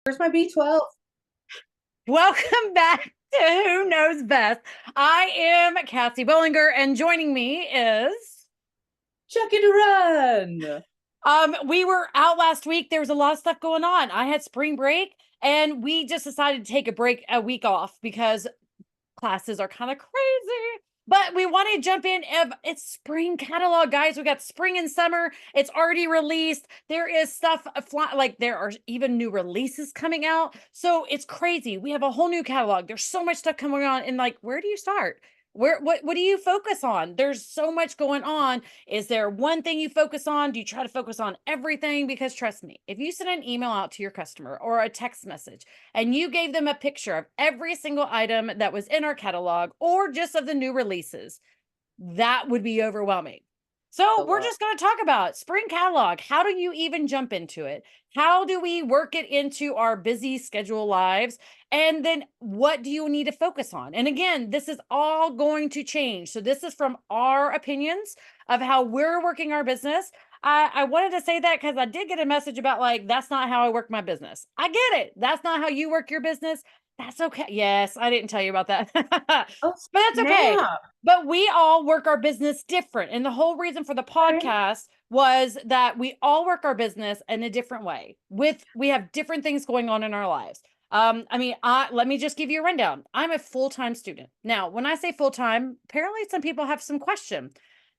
Where's my B12? Welcome back to Who Knows Best. I am Cassie Bollinger, and joining me is Jacqui Duran. we were out last week. There was a lot of stuff going on. I had spring break, and we just decided to take a week off because classes are kind of crazy. But we want to jump in. It's spring catalog, guys. We got spring and summer. It's already released. There is stuff like there are even new releases coming out. So it's crazy. We have a whole new catalog. There's so much stuff coming on. And like, where do you start? What do you focus on? There's so much going on. Is there one thing you focus on? Do you try to focus on everything? Because trust me, if you send an email out to your customer or a text message and you gave them a picture of every single item that was in our catalog or just of the new releases, that would be overwhelming. So, we're just going to talk about spring catalog. How do you even jump into it? How do we work it into our busy schedule lives? And then what do you need to focus on? And again, this is all going to change. So, this is from our opinions of how we're working our business. I wanted to say that because I did get a message about like, that's not how I work my business. I get it. That's not how you work your business. That's okay. Yes, I didn't tell you about that. But Oh, that's okay. snap. But we all work our business different. And the whole reason for the Okay. podcast was that we all work our business in a different way. We have different things going on in our lives. Let me just give you a rundown. I'm a full-time student. Now, when I say full-time, apparently some people have some question.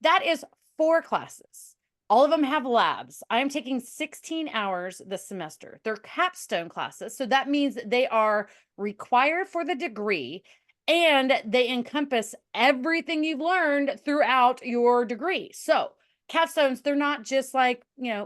That is 4 classes. All of them have labs. I am taking 16 hours this semester. They're capstone classes. So that means they are required for the degree and they encompass everything you've learned throughout your degree. So, capstones, they're not just like,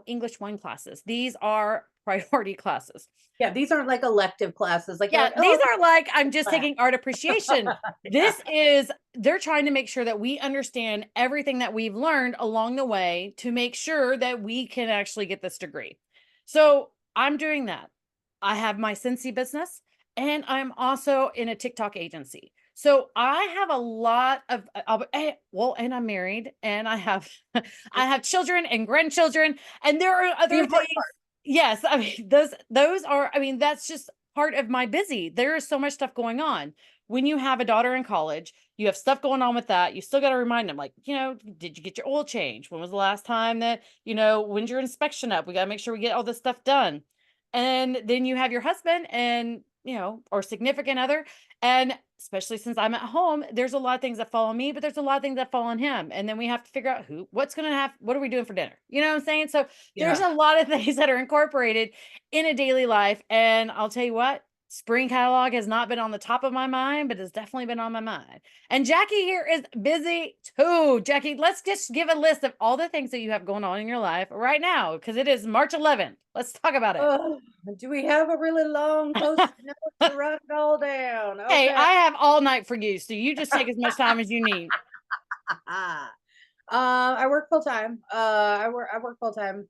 English 1 classes. These are priority classes. Yeah, these aren't like elective classes. Like you're Yeah, like, these oh, are like, I'm just class. taking art appreciation. Yeah. They're trying to make sure that we understand everything that we've learned along the way to make sure that we can actually get this degree. So I'm doing that. I have my Scentsy business and I'm also in a TikTok agency. So I have a lot of, and I'm married and I have, I have children and grandchildren and there are The other things. important part. Yes, I mean those are that's just part of my busy. There is so much stuff going on. When you have a daughter in college, you have stuff going on with that. You still got to remind them like, did you get your oil change? When was the last time that, when's your inspection up? We got to make sure we get all this stuff done. And then you have your husband and, or significant other. And especially since I'm at home, there's a lot of things that fall on me, but there's a lot of things that fall on him. And then we have to figure out what are we doing for dinner? You know what I'm saying? So there's Yeah. a lot of things that are incorporated in a daily life. And I'll tell you what, spring catalog has not been on the top of my mind, but it's definitely been on my mind. And Jacqui here is busy too. Jacqui, let's just give a list of all the things that you have going on in your life right now because it is March 11th. Let's talk about it. Oh, do we have a really long post note to write it all down? Hey, Okay. I have all night for you, so you just take as much time as you need. I work full time. I work full time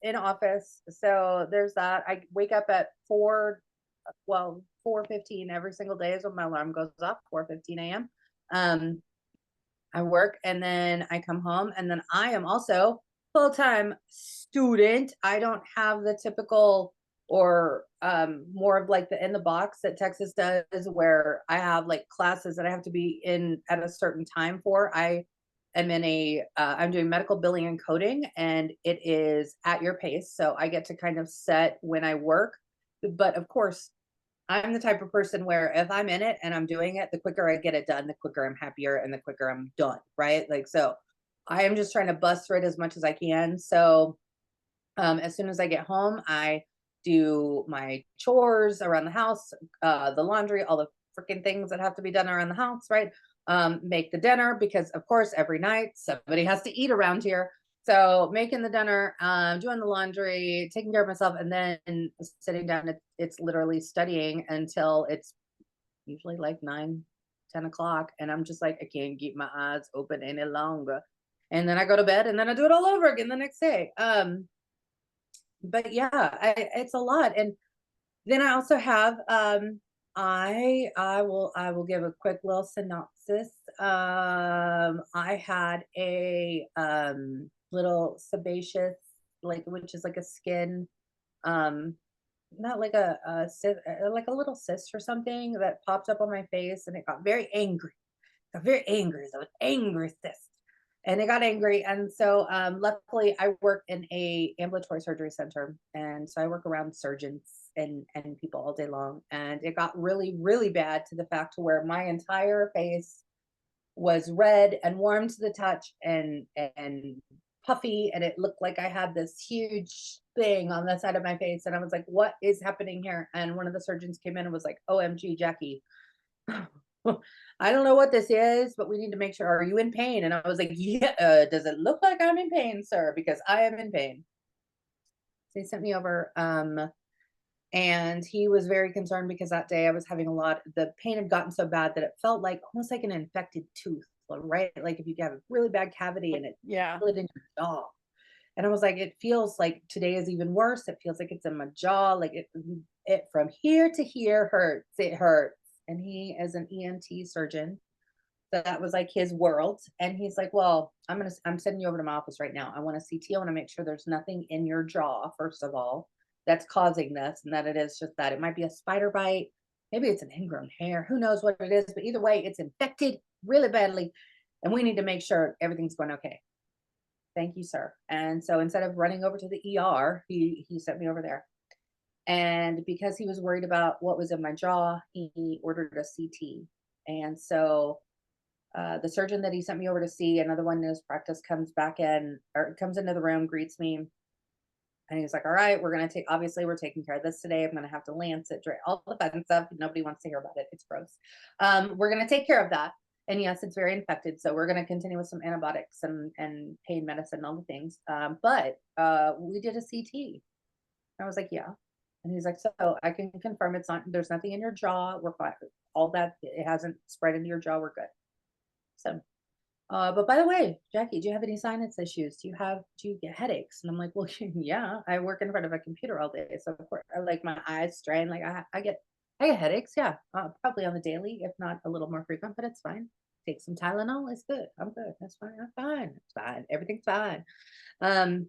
in office. So there's that. I wake up at 4:15 every single day is when my alarm goes off, 4:15 a.m. Um I work and then I come home and then I am also full-time student. I don't have the typical or more of like the in the box that Texas does where I have like classes that I have to be in at a certain time for. I am in I'm doing medical billing and coding and it is at your pace. So I get to kind of set when I work. But of course, I'm the type of person where if I'm in it and I'm doing it, the quicker I get it done, the quicker I'm happier and the quicker I'm done. Right. Like, so I am just trying to bust through it as much as I can. So as soon as I get home, I do my chores around the house, the laundry, all the freaking things that have to be done around the house, right? Make the dinner because, of course, every night somebody has to eat around here. So making the dinner, doing the laundry, taking care of myself, and then sitting down. It's literally studying until it's usually like 9, 10 o'clock, and I'm just like I can't keep my eyes open any longer. And then I go to bed, and then I do it all over again the next day. But yeah, it's a lot. And then I also have I will give a quick little synopsis. I had a little sebaceous, like, which is like a skin um not like a cyst, like a little cyst or something that popped up on my face, and it got very angry. Got very angry. So an angry cyst, and it got angry. And so, luckily, I work in a ambulatory surgery center, and so I work around surgeons and people all day long. And it got really, really bad to the fact to where my entire face was red and warm to the touch and puffy, and it looked like I had this huge thing on the side of my face, and I was like, what is happening here? And one of the surgeons came in and was like, OMG, Jacqui, I don't know what this is, but we need to make sure, are you in pain? And I was like, yeah, does it look like I'm in pain, sir? Because I am in pain. So he sent me over. And he was very concerned because that day I was having a lot, the pain had gotten so bad that it felt like almost like an infected tooth, right? Like if you have a really bad cavity and it Yeah. split in your jaw. And I was like, it feels like today is even worse. It feels like it's in my jaw, like it from here to here hurts. It hurts. And he is an ENT surgeon. So that was like his world. And he's like, well, I'm sending you over to my office right now. I want a CT. I want to make sure there's nothing in your jaw, first of all, that's causing this, and that it is just that. It might be a spider bite. Maybe it's an ingrown hair. Who knows what it is? But either way, it's infected really badly. And we need to make sure everything's going okay. Thank you, sir. And so instead of running over to the ER, he sent me over there. And because he was worried about what was in my jaw, he ordered a CT. And so the surgeon that he sent me over to see, another one in his practice, comes back in or comes into the room, greets me, and he's like, all right, we're going to take, obviously, we're taking care of this today. I'm going to have to lance it, all the fun stuff. Nobody wants to hear about it. It's gross. We're going to take care of that. And yes, it's very infected. So we're going to continue with some antibiotics and pain medicine, all the things. But we did a CT. I was like, yeah. And he's like, so I can confirm it's not, there's nothing in your jaw. We're fine. All that, it hasn't spread into your jaw. We're good. So, but by the way, Jacqui, do you have any sinus issues? Do you get headaches? And I'm like, well, yeah, I work in front of a computer all day. So of course, I like my eyes strain. Like I get headaches. Yeah. Probably on the daily, if not a little more frequent, but it's fine. Take some Tylenol. It's good. I'm good. That's fine. I'm fine. It's fine. Everything's fine. Um,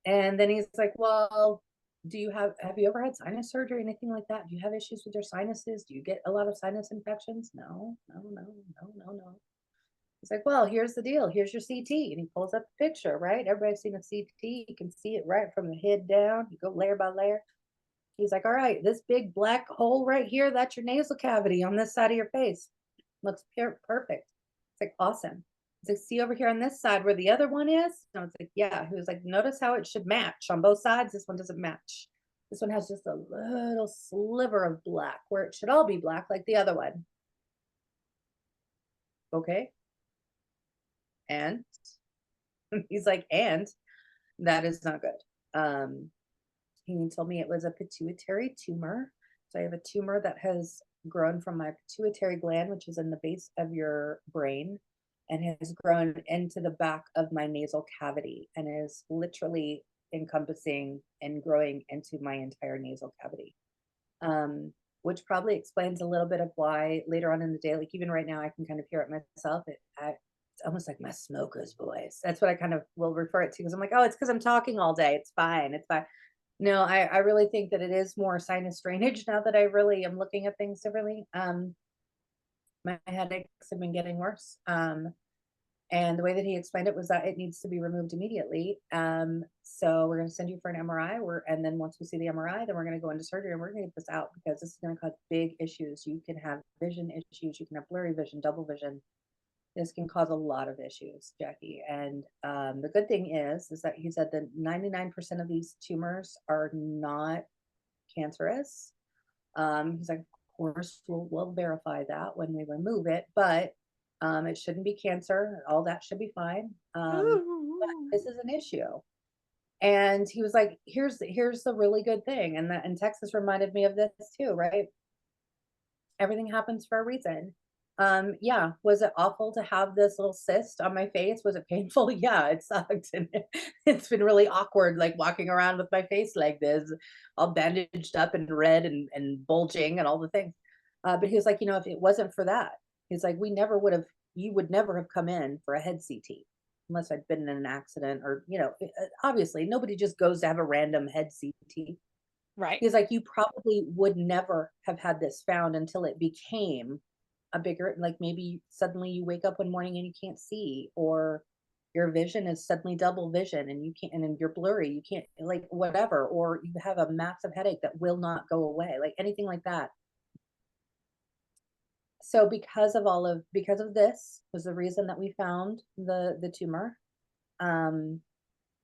and then he's like, well, have you ever had sinus surgery, anything like that? Do you have issues with your sinuses? Do you get a lot of sinus infections? No, no, no, no, no, no. He's like, well, here's the deal. Here's your CT. And he pulls up a picture, right? Everybody's seen a CT. You can see it right from the head down. You go layer by layer. He's like, all right, this big black hole right here, that's your nasal cavity on this side of your face. Looks perfect. It's like, awesome. He's like, see over here on this side where the other one is? No, it's like, yeah. He was like, notice how it should match on both sides. This one doesn't match. This one has just a little sliver of black where it should all be black like the other one. Okay. And he's like, and that is not good. He told me it was a pituitary tumor. So I have a tumor that has grown from my pituitary gland, which is in the base of your brain, and has grown into the back of my nasal cavity and is literally encompassing and growing into my entire nasal cavity. Which probably explains a little bit of why later on in the day, like even right now, I can kind of hear it myself. It's almost like my smoker's voice. That's what I kind of will refer it to because I'm like, oh, it's because I'm talking all day. It's fine. It's fine. No, I really think that it is more sinus drainage now that I really am looking at things differently. My headaches have been getting worse. And the way that he explained it was that it needs to be removed immediately. So we're going to send you for an MRI. And then once we see the MRI, then we're going to go into surgery and we're going to get this out because this is going to cause big issues. You can have vision issues. You can have blurry vision, double vision. This can cause a lot of issues, Jacqui. And the good thing is that he said that 99% of these tumors are not cancerous. He's like, of course, we'll verify that when we remove it, but it shouldn't be cancer. All that should be fine. But this is an issue. And he was like, here's the really good thing. And Texas reminded me of this too, right? Everything happens for a reason. Yeah, was it awful to have this little cyst on my face? Was it painful? Yeah, it sucked. And it's been really awkward, like walking around with my face like this, all bandaged up and red and bulging and all the things. But he was like, if it wasn't for that, he's like, you would never have come in for a head CT unless I'd been in an accident or, obviously nobody just goes to have a random head CT. Right. He's like, you probably would never have had this found until it became a bigger, like maybe suddenly you wake up one morning and you can't see, or your vision is suddenly double vision and you can't, and then you're blurry, you can't, like whatever, or you have a massive headache that will not go away, like anything like that. So because of this was the reason that we found the tumor. Um,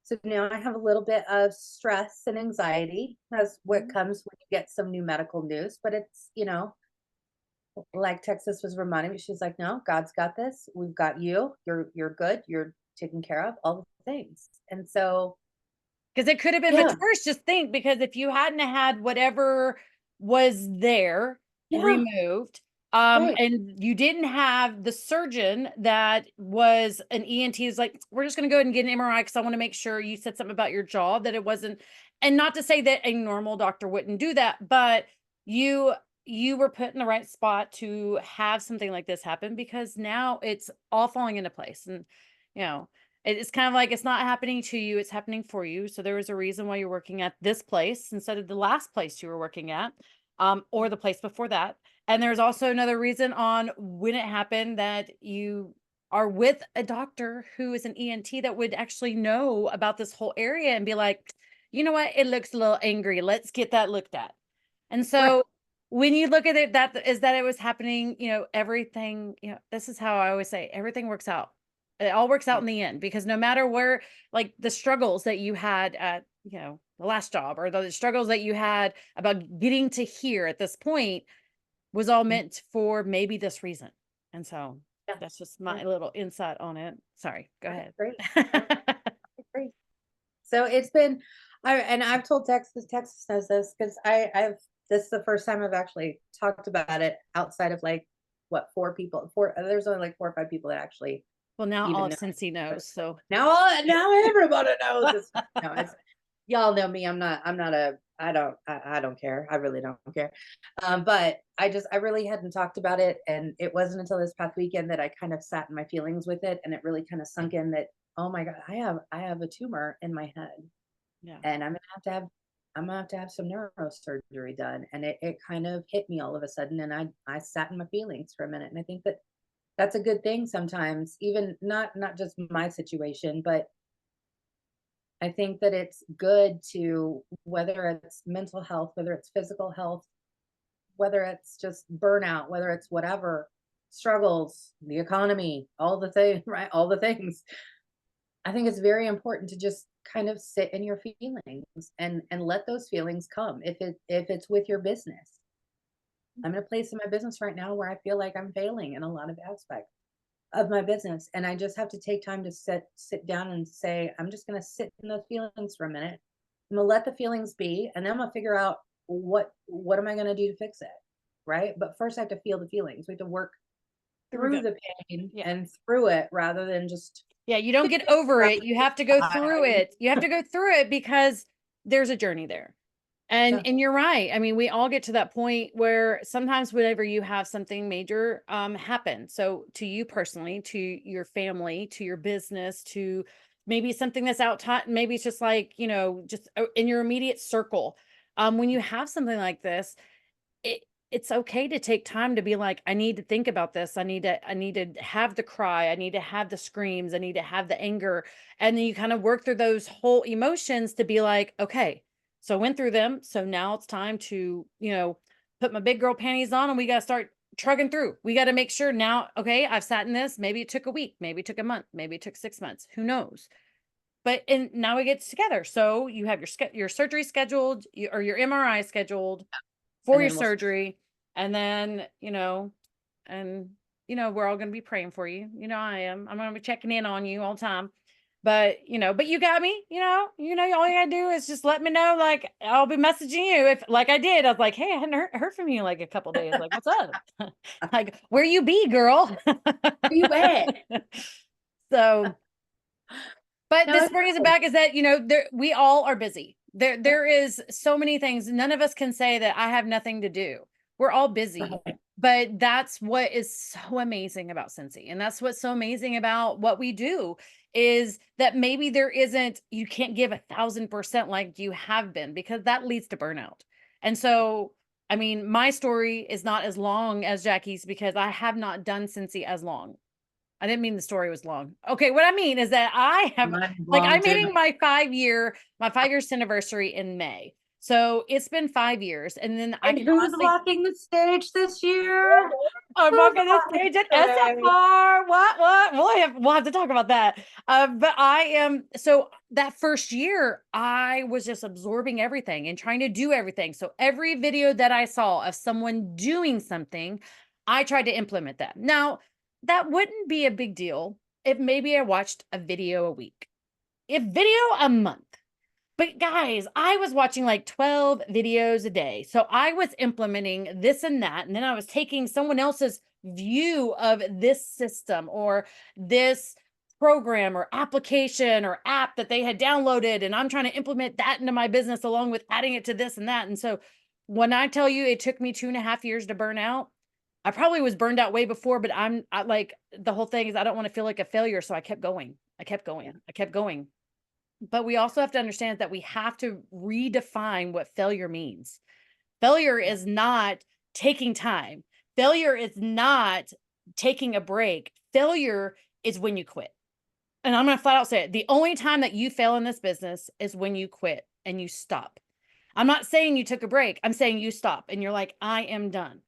so now I have a little bit of stress and anxiety. That's what Mhm. comes when you get some new medical news. But it's, like Texas was reminding me, she's like, no, God's got this. We've got you. You're good. You're taken care of, all the things. And so, Because it could have been much yeah, worse. Just think, because if you hadn't had whatever was there yeah, removed, right. and you didn't have the surgeon that was an ENT is like, we're just going to go ahead and get an MRI because I want to make sure. You said something about your jaw that it wasn't, and not to say that a normal doctor wouldn't do that, but you you were put in the right spot to have something like this happen, because now it's all falling into place. And you know it's kind of like, it's not happening to you, it's happening for you. So there was a reason why you're working at this place instead of the last place you were working at, or the place before that. And there's also another reason on when it happened, that you are with a doctor who is an ENT that would actually know about this whole area and be like, you know what, it looks a little angry. Let's get that looked at. And Right. so when you look at it, that is that it was happening, everything, this is how I always say, everything works out. It all works out Yeah. in the end, because no matter where, like the struggles that you had at, the last job, or the struggles that you had about getting to here at this point, was all Mhm. meant for maybe this reason. And so Yeah. that's just Yeah. my little insight on it. Sorry, go Right. ahead. Great. Yeah. Great. So it's been, and I've told Texas knows this because this is the first time I've actually talked about it outside of like what, four, there's only like 4 or 5 people that actually Well, now all even of know. Cincy But knows. So now everybody knows. It's no, it's y'all know me. I'm not a I don't care. I really don't care. But I really hadn't talked about it, and it wasn't until this past weekend that I kind of sat in my feelings with it, and it really kind of sunk in that, oh my God, I have a tumor in my head, yeah. and I'm gonna have to have some neurosurgery done. And it kind of hit me all of a sudden, and I sat in my feelings for a minute. And I think that that's a good thing sometimes, even not just my situation, but I think that it's good to, whether it's mental health, whether it's physical health, whether it's just burnout, whether it's whatever, struggles, the economy, all the things, right? All the things. I think it's very important to just kind of sit in your feelings and let those feelings come. If it's with your business, I'm in a place in my business right now where I feel like I'm failing in a lot of aspects of my business, and I just have to take time to sit down and say, I'm just going to sit in those feelings for a minute. I'm going to let the feelings be, and then I'm going to figure out what am I going to do to fix it, right? But first I have to feel the feelings. We have to work Through through them. the pain Yeah. and through it rather than just Yeah, you don't kick get it over around it. You the have to go through side. it. You have to go through it because there's a journey there. And Yeah. and you're right. I mean, we all get to that point where sometimes whenever you have something major happen. So to you personally, to your family, to your business, to maybe something that's out, maybe it's just like, just in your immediate circle. When you have something like this, it's okay to take time to be like, I need to think about this. I need to have the cry. I need to have the screams. I need to have the anger. And then you kind of work through those whole emotions to be like, okay, so I went through them. So now it's time to, put my big girl panties on, and we got to start trugging through. We got to make sure now, okay, I've sat in this. Maybe it took a week, maybe it took a month, maybe it took 6 months. Who knows? But and now we get together. So you have your surgery scheduled, or your MRI scheduled for And your then surgery. And then, and we're all going to be praying for you. I am. I'm going to be checking in on you all the time. But, but you got me, all you got to do is just let me know. Like, I'll be messaging you if, like I did. I was like, hey, I hadn't heard from you in like a couple days. Like, what's up? Like, where you be, girl? where you at? So, but No, this it's brings it good. back is that, we all are busy. There is so many things. None of us can say that I have nothing to do. We're all busy, Right. but that's what is so amazing about Scentsy. And that's what's so amazing about what we do is that maybe there isn't, you can't give 1,000% like you have been, because that leads to burnout. And so, I mean, my story is not as long as Jacqui's because I have not done Scentsy as long. I didn't mean the story was long. Okay, what I mean is that I have, Mine's like, long I'm too. hitting my 5 years anniversary in May. So it's been 5 years. And then I And can who's honestly, walking the stage this year? I'm Who's walking the walking stage at the stage? SFR. What? We'll have to talk about that. But I am, so that first year, I was just absorbing everything and trying to do everything. So every video that I saw of someone doing something, I tried to implement that. Now, that wouldn't be a big deal if maybe I watched a video a week, if video a month. But guys, I was watching like 12 videos a day. So I was implementing this and that. And then I was taking someone else's view of this system or this program or application or app that they had downloaded. And I'm trying to implement that into my business along with adding it to this and that. And so when I tell you it took me 2.5 years to burn out, I probably was burned out way before, but I like, the whole thing is I don't want to feel like a failure. So I kept going. I kept going. I kept going. But we also have to understand that we have to redefine what failure means. Failure is not taking time. Failure is not taking a break. Failure is when you quit. And I'm going to flat out say it. The only time that you fail in this business is when you quit and you stop. I'm not saying you took a break. I'm saying you stop and you're like, I am done.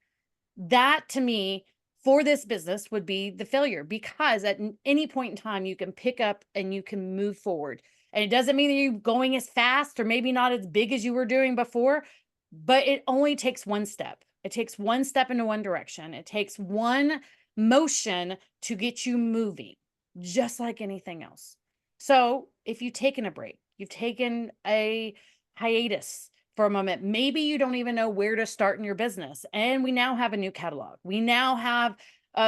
That to me, for this business, would be the failure, because at any point in time you can pick up and you can move forward. And it doesn't mean that you're going as fast or maybe not as big as you were doing before, but it only takes one step. It takes one step into one direction. It takes one motion to get you moving, just like anything else. So if you've taken a break, you've taken a hiatus for a moment, maybe you don't even know where to start in your business. And we now have a new catalog. We now have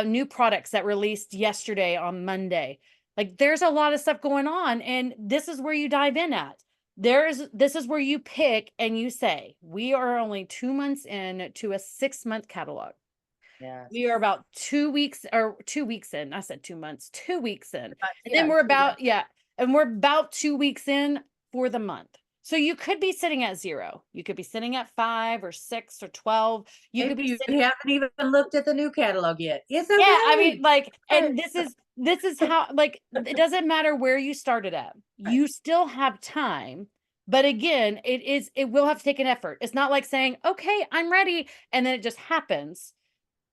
new products that released yesterday on Monday. Like, there's a lot of stuff going on, and this is where you dive in at. This is where you pick and you say, we are only 2 months in to a 6-month catalog. Yes. We are about 2 weeks or 2 weeks in. I said 2 months, 2 weeks in. And Yeah, then we're about, yeah, and we're about 2 weeks in for the month. So you could be sitting at 0. You could be sitting at 5 or 6 or 12. You could maybe be you sitting, haven't even looked at the new catalog yet. It's yeah, I mean, okay. like, and this is how, like, it doesn't matter where you started at. You still have time. But again, it will have to take an effort. It's not like saying, okay, I'm ready, and then it just happens.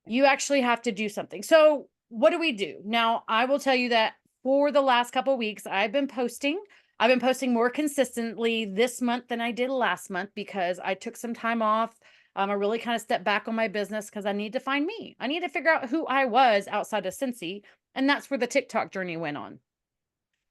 You actually have to do something. So what do we do? Now, I will tell you that for the last couple of weeks, I've been posting. I've been posting more consistently this month than I did last month because I took some time off. I really kind of stepped back on my business because I need to find me. I need to figure out who I was outside of Scentsy. And that's where the TikTok journey went on.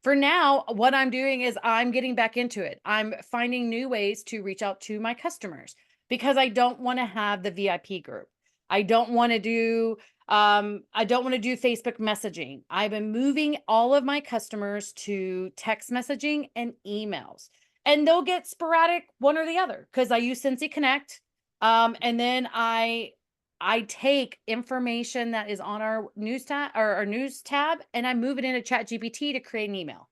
For now, what I'm doing is I'm getting back into it. I'm finding new ways to reach out to my customers because I don't want to have the VIP group. I don't want to do Facebook messaging. I've been moving all of my customers to text messaging and emails. And they'll get sporadic one or the other because I use Scentsy Connect. And then I take information that is on our news tab or our news tab and I move it into Chat GPT to create an email.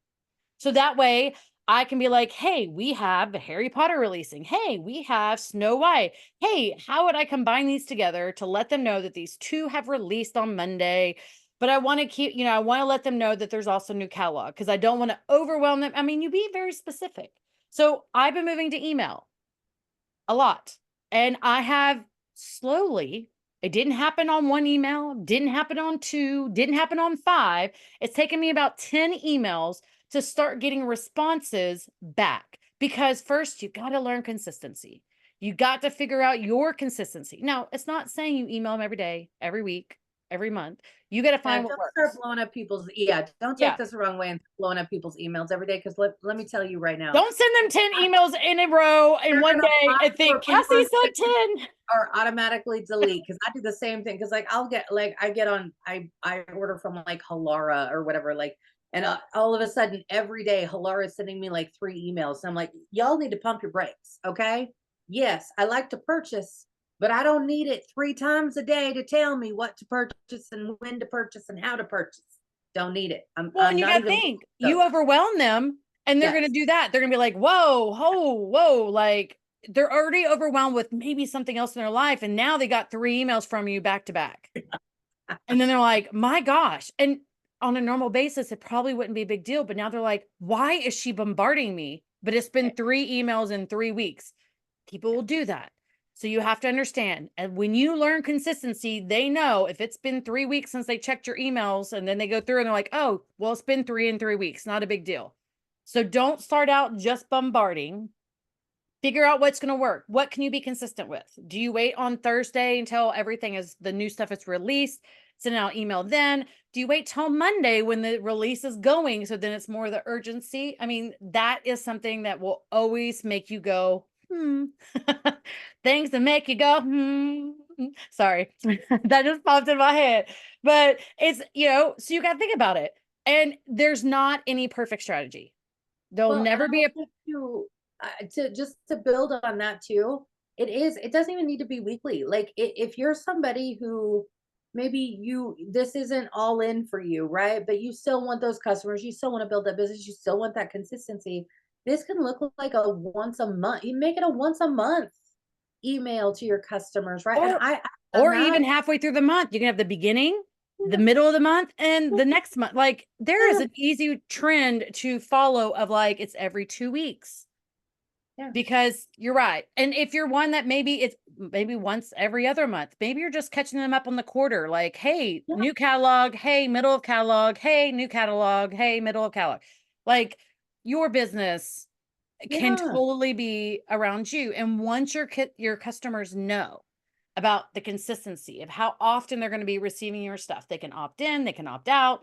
So that way I can be like, hey, we have the Harry Potter releasing. Hey, we have Snow White. Hey, how would I combine these together to let them know that these two have released on Monday? But I want to keep, I want to let them know that there's also new catalog because I don't want to overwhelm them. I mean, you be very specific. So I've been moving to email a lot. And I have slowly, it didn't happen on one email, didn't happen on 2, didn't happen on 5. It's taken me about 10 emails to start getting responses back because first you got to learn consistency. You got to figure out your consistency. Now, it's not saying you email them every day, every week, every month. You got to Yeah, find what don't start works. blowing up people's don't Yeah. take this the wrong way and blowing up people's emails every day because let me tell you right now. Don't send them 10 emails in a row in They're one gonna day and think Cassie said 10. or automatically delete because I do the same thing because like I'll get like I order from like Halara or whatever like and all of a sudden every day Halara is sending me like 3 emails and I'm like y'all need to pump your brakes, okay? Yes, I like to purchase, but I don't need it 3 times a day to tell me what to purchase and when to purchase and how to purchase. Don't need it. Well, and I'm you not got to even think, you those. overwhelm them and they're going to Yes. do that. They're going to be like, whoa, whoa. Like they're already overwhelmed with maybe something else in their life. And now they got 3 emails from you back to back. And then they're like, my gosh. And on a normal basis, it probably wouldn't be a big deal. But now they're like, why is she bombarding me? But it's been 3 emails in 3 weeks. People will do that. So you have to understand. And when you learn consistency, they know if it's been 3 weeks since they checked your emails and then they go through and they're like, oh, well, it's been 3 in 3 weeks. Not a big deal. So don't start out just bombarding. Figure out what's going to work. What can you be consistent with? Do you wait on Thursday until everything is the new stuff is released? Send out email then. Do you wait till Monday when the release is going? So then it's more the urgency. I mean, that is something that will always make you go, things that make you go, Sorry, that just popped in my head. But it's, so you got to think about it. And there's not any perfect strategy. There'll Well, and never I be a think too, to build on that too, it doesn't even need to be weekly. Like if you're somebody who maybe this isn't all in for you, right? But you still want those customers, you still want to build that business, you still want that consistency. This can look like a once a month. You make it a once a month email to your customers, right? And or I've done or that. even halfway through the month. You can have the beginning, the middle of the month, and the next month. Like there is Yeah, an easy trend to follow of like it's every 2 weeks yeah, because you're right. And if you're one that maybe it's maybe once every other month, maybe you're just catching them up on the quarter, like, hey, yeah, new catalog, hey, middle of catalog, hey, new catalog, hey, middle of catalog. Like your business can yeah. totally be around you. And once your customers know about the consistency of how often they're going to be receiving your stuff, they can opt in, they can opt out,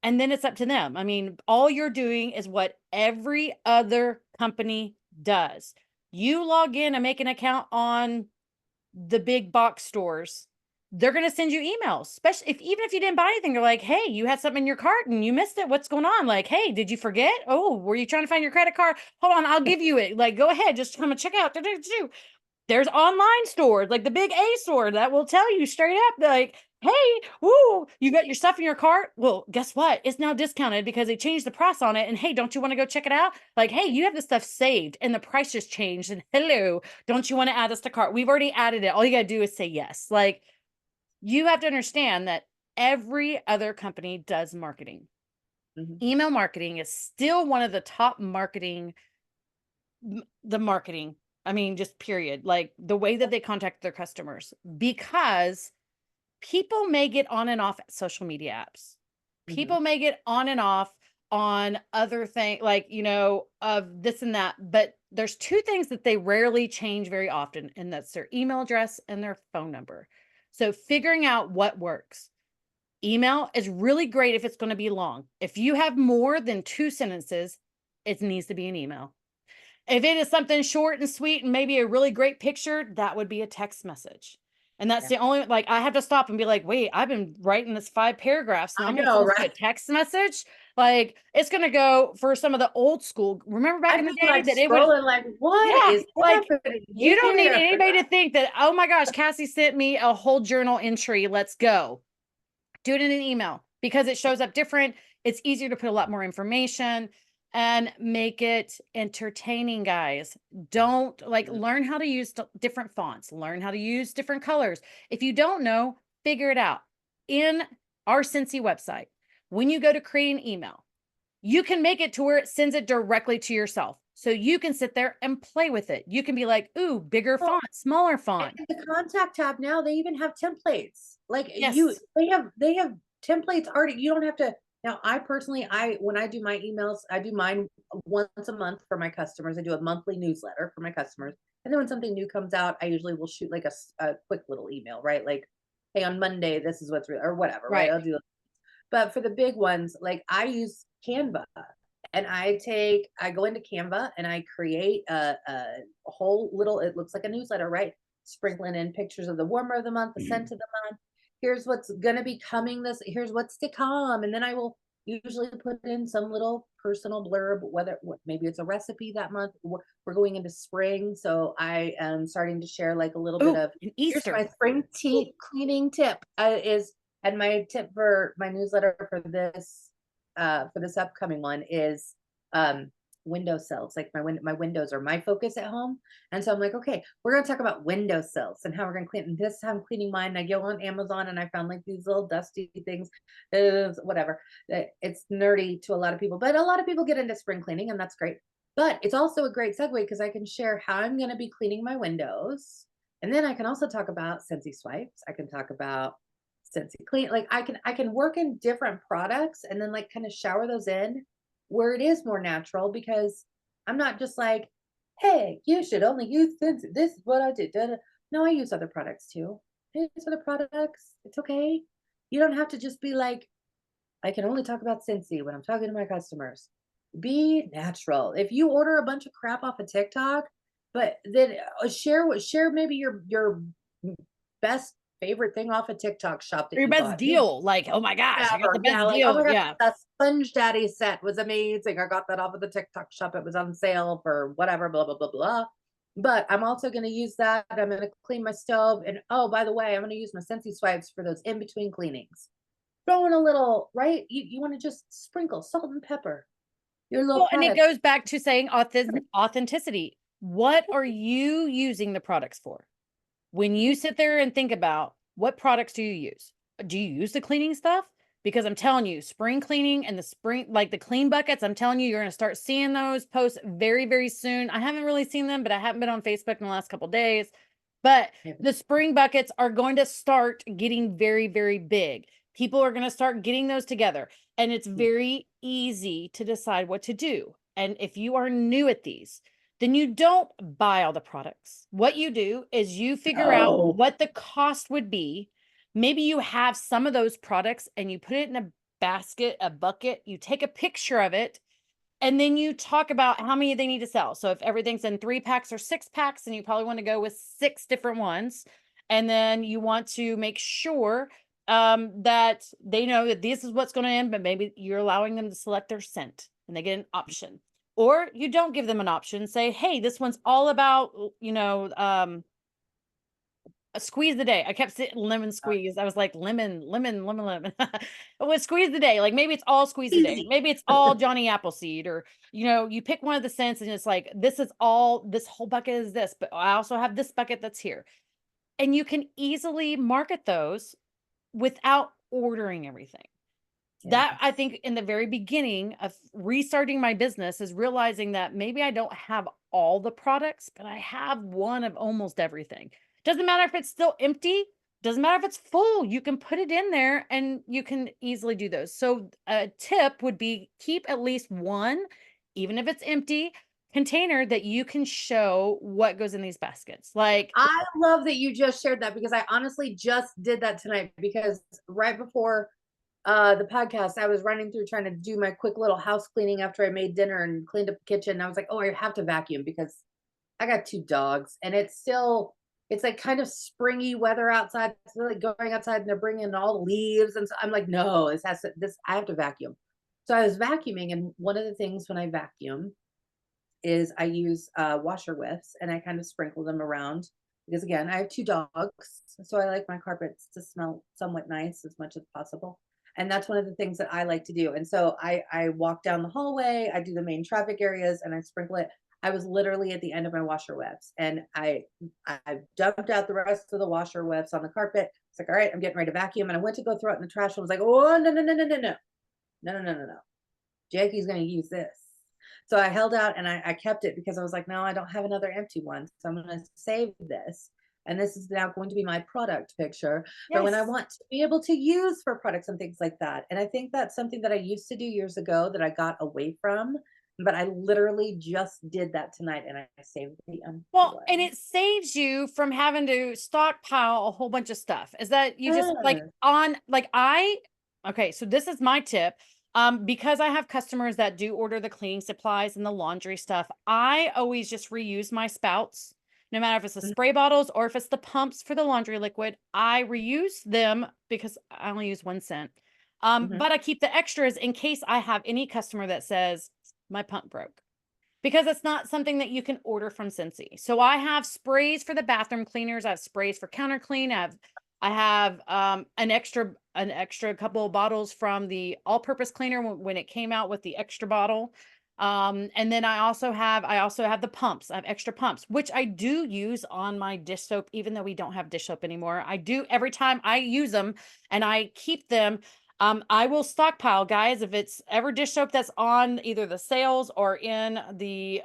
and then it's up to them. I mean, all you're doing is what every other company does. You log in and make an account on the big box stores. They're going to send you emails, especially even if you didn't buy anything. They're like, hey, you had something in your cart and you missed it. What's going on? Like, hey, did you forget? Oh, were you trying to find your credit card? Hold on, I'll give you it. Like, go ahead, just come and check out. There's online stores like the big A store that will tell you straight up, like, hey, woo, you got your stuff in your cart. Well, guess what? It's now discounted because they changed the price on it. And hey, don't you want to go check it out? Like, hey, you have this stuff saved and the price just changed. And hello, don't you want to add this to cart? We've already added it. All you got to do is say yes. Like, you have to understand that every other company does marketing. Mhm. Email marketing is still one of the top the marketing. I mean, just period. Like the way that they contact their customers, because people may get on and off social media apps. Mhm. People may get on and off on other things like, of this and that. But there's two things that they rarely change very often, and that's their email address and their phone number. So figuring out what works. Email is really great if it's going to be long. If you have more than 2 sentences, it needs to be an email. If it is something short and sweet and maybe a really great picture, that would be a text message. And that's Yeah. the only, like, I have to stop and be like, wait, I've been writing this 5 paragraphs. Now I I'm going to know, send this to a right? text message. Like, it's going to go for some of the old school. Remember back I'd in the be day like that it would, scrolling, like, what yeah, is like happening you don't need here? anybody to think that, oh my gosh, Cassie sent me a whole journal entry. Let's go. Do it in an email because it shows up different. It's easier to put a lot more information and make it entertaining, guys. Don't learn how to use different fonts, learn how to use different colors. If you don't know, figure it out. In our Scentsy website, when you go to create an email, you can make it to where it sends it directly to yourself. So you can sit there and play with it. You can be like, ooh, bigger Well, font, smaller and font. in the contact tab now, they even have templates. Like Yes. they have templates already. You don't have to. Now, I personally, when I do my emails, I do mine once a month for my customers. I do a monthly newsletter for my customers, and then when something new comes out, I usually will shoot like a quick little email, right? Like, hey, on Monday, this is what's real, or whatever, right? Right. I'll do. But for the big ones, like I use Canva, and I go into Canva and I create a whole little, it looks like a newsletter, right? Sprinkling in pictures of the warmer of the month, the scent of the month. Here's what's gonna be coming here's what's to come. And then I will usually put in some little personal blurb, maybe it's a recipe that month. We're going into spring, so I am starting to share like a little bit Oh, of an here's Easter. my spring tea cleaning tip is and my tip for my newsletter for this upcoming one is um windowsills. Like my windows are my focus at home. And so I'm like, okay, we're gonna talk about windowsills and how we're gonna clean. And this time I'm cleaning mine. And I go on Amazon and I found like these little dusty things. Whatever. It's nerdy to a lot of people, but a lot of people get into spring cleaning, and that's great. But it's also a great segue because I can share how I'm gonna be cleaning my windows. And then I can also talk about Scentsy swipes. I can talk about Scentsy clean. Like I can work in different products and then like kind of shower those in where it is more natural because I'm not just like, hey, you should only use this. This is what I did. Da, da. No, I use other products too. I use other products. It's okay. You don't have to just be like, I can only talk about Scentsy when I'm talking to my customers. Be natural. If you order a bunch of crap off of TikTok, but then share maybe your best favorite thing off a TikTok shop Or that your you best bought. deal. Like, oh my gosh, I got the Whatever. Yeah, best like, oh deal. my god, Yeah. that Sponge Daddy set was amazing. I got that off of the TikTok shop. It was on sale for whatever, blah, blah, blah, blah. But I'm also going to use that. I'm going to clean my stove. And oh, by the way, I'm going to use my Scentsy swipes for those in between cleanings. Throw in a little, right? You want to just sprinkle salt and pepper, your little Well, and it products. goes back to saying authenticity. What are you using the products for? When you sit there and think about what products do you use? Do you use the cleaning stuff? Because I'm telling you, spring cleaning and the spring, like the clean buckets, I'm telling you, you're going to start seeing those posts very, very soon. I haven't really seen them, but I haven't been on Facebook in the last couple of days. But the spring buckets are going to start getting very, very big. People are going to start getting those together. And it's very easy to decide what to do. And if you are new at these, then you don't buy all the products. What you do is you figure out Oh, what the cost would be. Maybe you have some of those products and you put it in a basket, a bucket, you take a picture of it, and then you talk about how many they need to sell. So if everything's in 3 packs or 6 packs, then you probably want to go with 6 different ones. And then you want to make sure that they know that this is what's going to end, but maybe you're allowing them to select their scent and they get an option. Or you don't give them an option. Say, hey, this one's all about, a squeeze the day. I kept saying lemon squeeze. I was like lemon, lemon, lemon, lemon. It was squeeze the day. Like maybe it's all squeeze the day. easy. Maybe it's all Johnny Appleseed, or you pick one of the scents and it's like this is all. This whole bucket is this, but I also have this bucket that's here, and you can easily market those without ordering everything. That I Yes. think in the very beginning of restarting my business is realizing that maybe I don't have all the products, but I have one of almost everything. Doesn't matter if it's still empty, doesn't matter if it's full. You can put it in there and you can easily do those. So a tip would be keep at least one, even if it's empty, container that you can show what goes in these baskets. Like, I love that you just shared that because I honestly just did that tonight because right before the podcast, I was running through trying to do my quick little house cleaning after I made dinner and cleaned up the kitchen. And I was like, oh, I have to vacuum because I got 2 dogs and it's like kind of springy weather outside. It's really going outside and they're bringing in all the leaves. And so I'm like, no, I have to vacuum. So I was vacuuming. And one of the things when I vacuum is I use washer whiffs and I kind of sprinkle them around because again, I have 2 dogs. So I like my carpets to smell somewhat nice as much as possible. And that's one of the things that I like to do. And so I walk down the hallway, I do the main traffic areas and I sprinkle it. I was literally at the end of my washer webs and I dumped out the rest of the washer webs on the carpet. It's like, all right, I'm getting ready to vacuum. And I went to go throw it in the trash and was like, oh no, no, no, no, no, no. No, no, no, no, no. Jacqui's gonna use this. So I held out and I kept it because I was like, no, I don't have another empty one. So I'm gonna save this. And this is now going to be my product picture for when I yes. want to be able to use for products and things like that. And I think that's something that I used to do years ago that I got away from. But I literally just did that tonight and I saved the empty Well, and one. it saves you from having to stockpile a whole bunch of stuff. Is that you just like Yes. on like I okay, so this is my tip. Because I have customers that do order the cleaning supplies and the laundry stuff, I always just reuse my spouts. No matter if it's the spray bottles or if it's the pumps for the laundry liquid, I reuse them because I only use one scent. Mhm. But I keep the extras in case I have any customer that says my pump broke, because it's not something that you can order from Scentsy. So I have sprays for the bathroom cleaners. I have sprays for counter clean. I have an extra couple of bottles from the all-purpose cleaner when it came out with the extra bottle. And then I also have the pumps. I have extra pumps, which I do use on my dish soap, even though we don't have dish soap anymore. I do every time I use them, and I keep them. I will stockpile, guys, if it's ever dish soap that's on either the sales or in the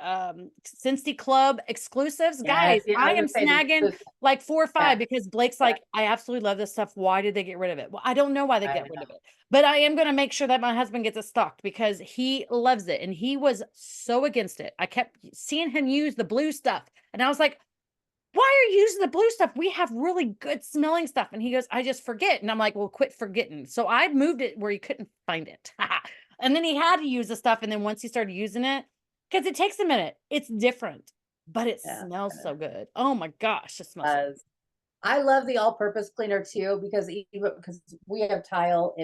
Scentsy Club exclusives, Yes, guys, yeah, I I was am gonna say the snagging exclusive. like 4 or Yeah, 5, because Blake's yeah, like, I absolutely love this stuff. Why did they get rid of it? Well, I don't know why they I get rid know. of it, but I am going to make sure that my husband gets it stocked because he loves it. And he was so against it. I kept seeing him use the blue stuff. And I was like, why are you using the blue stuff? We have really good smelling stuff. And he goes, I just forget. And I'm like, well, quit forgetting. So I moved it where he couldn't find it. And then he had to use the stuff. And then once he started using it, because it takes a minute, it's different, but it Yeah, smells kinda so good. Oh my gosh, it smells so good. does. I love the all-purpose cleaner too because we have tile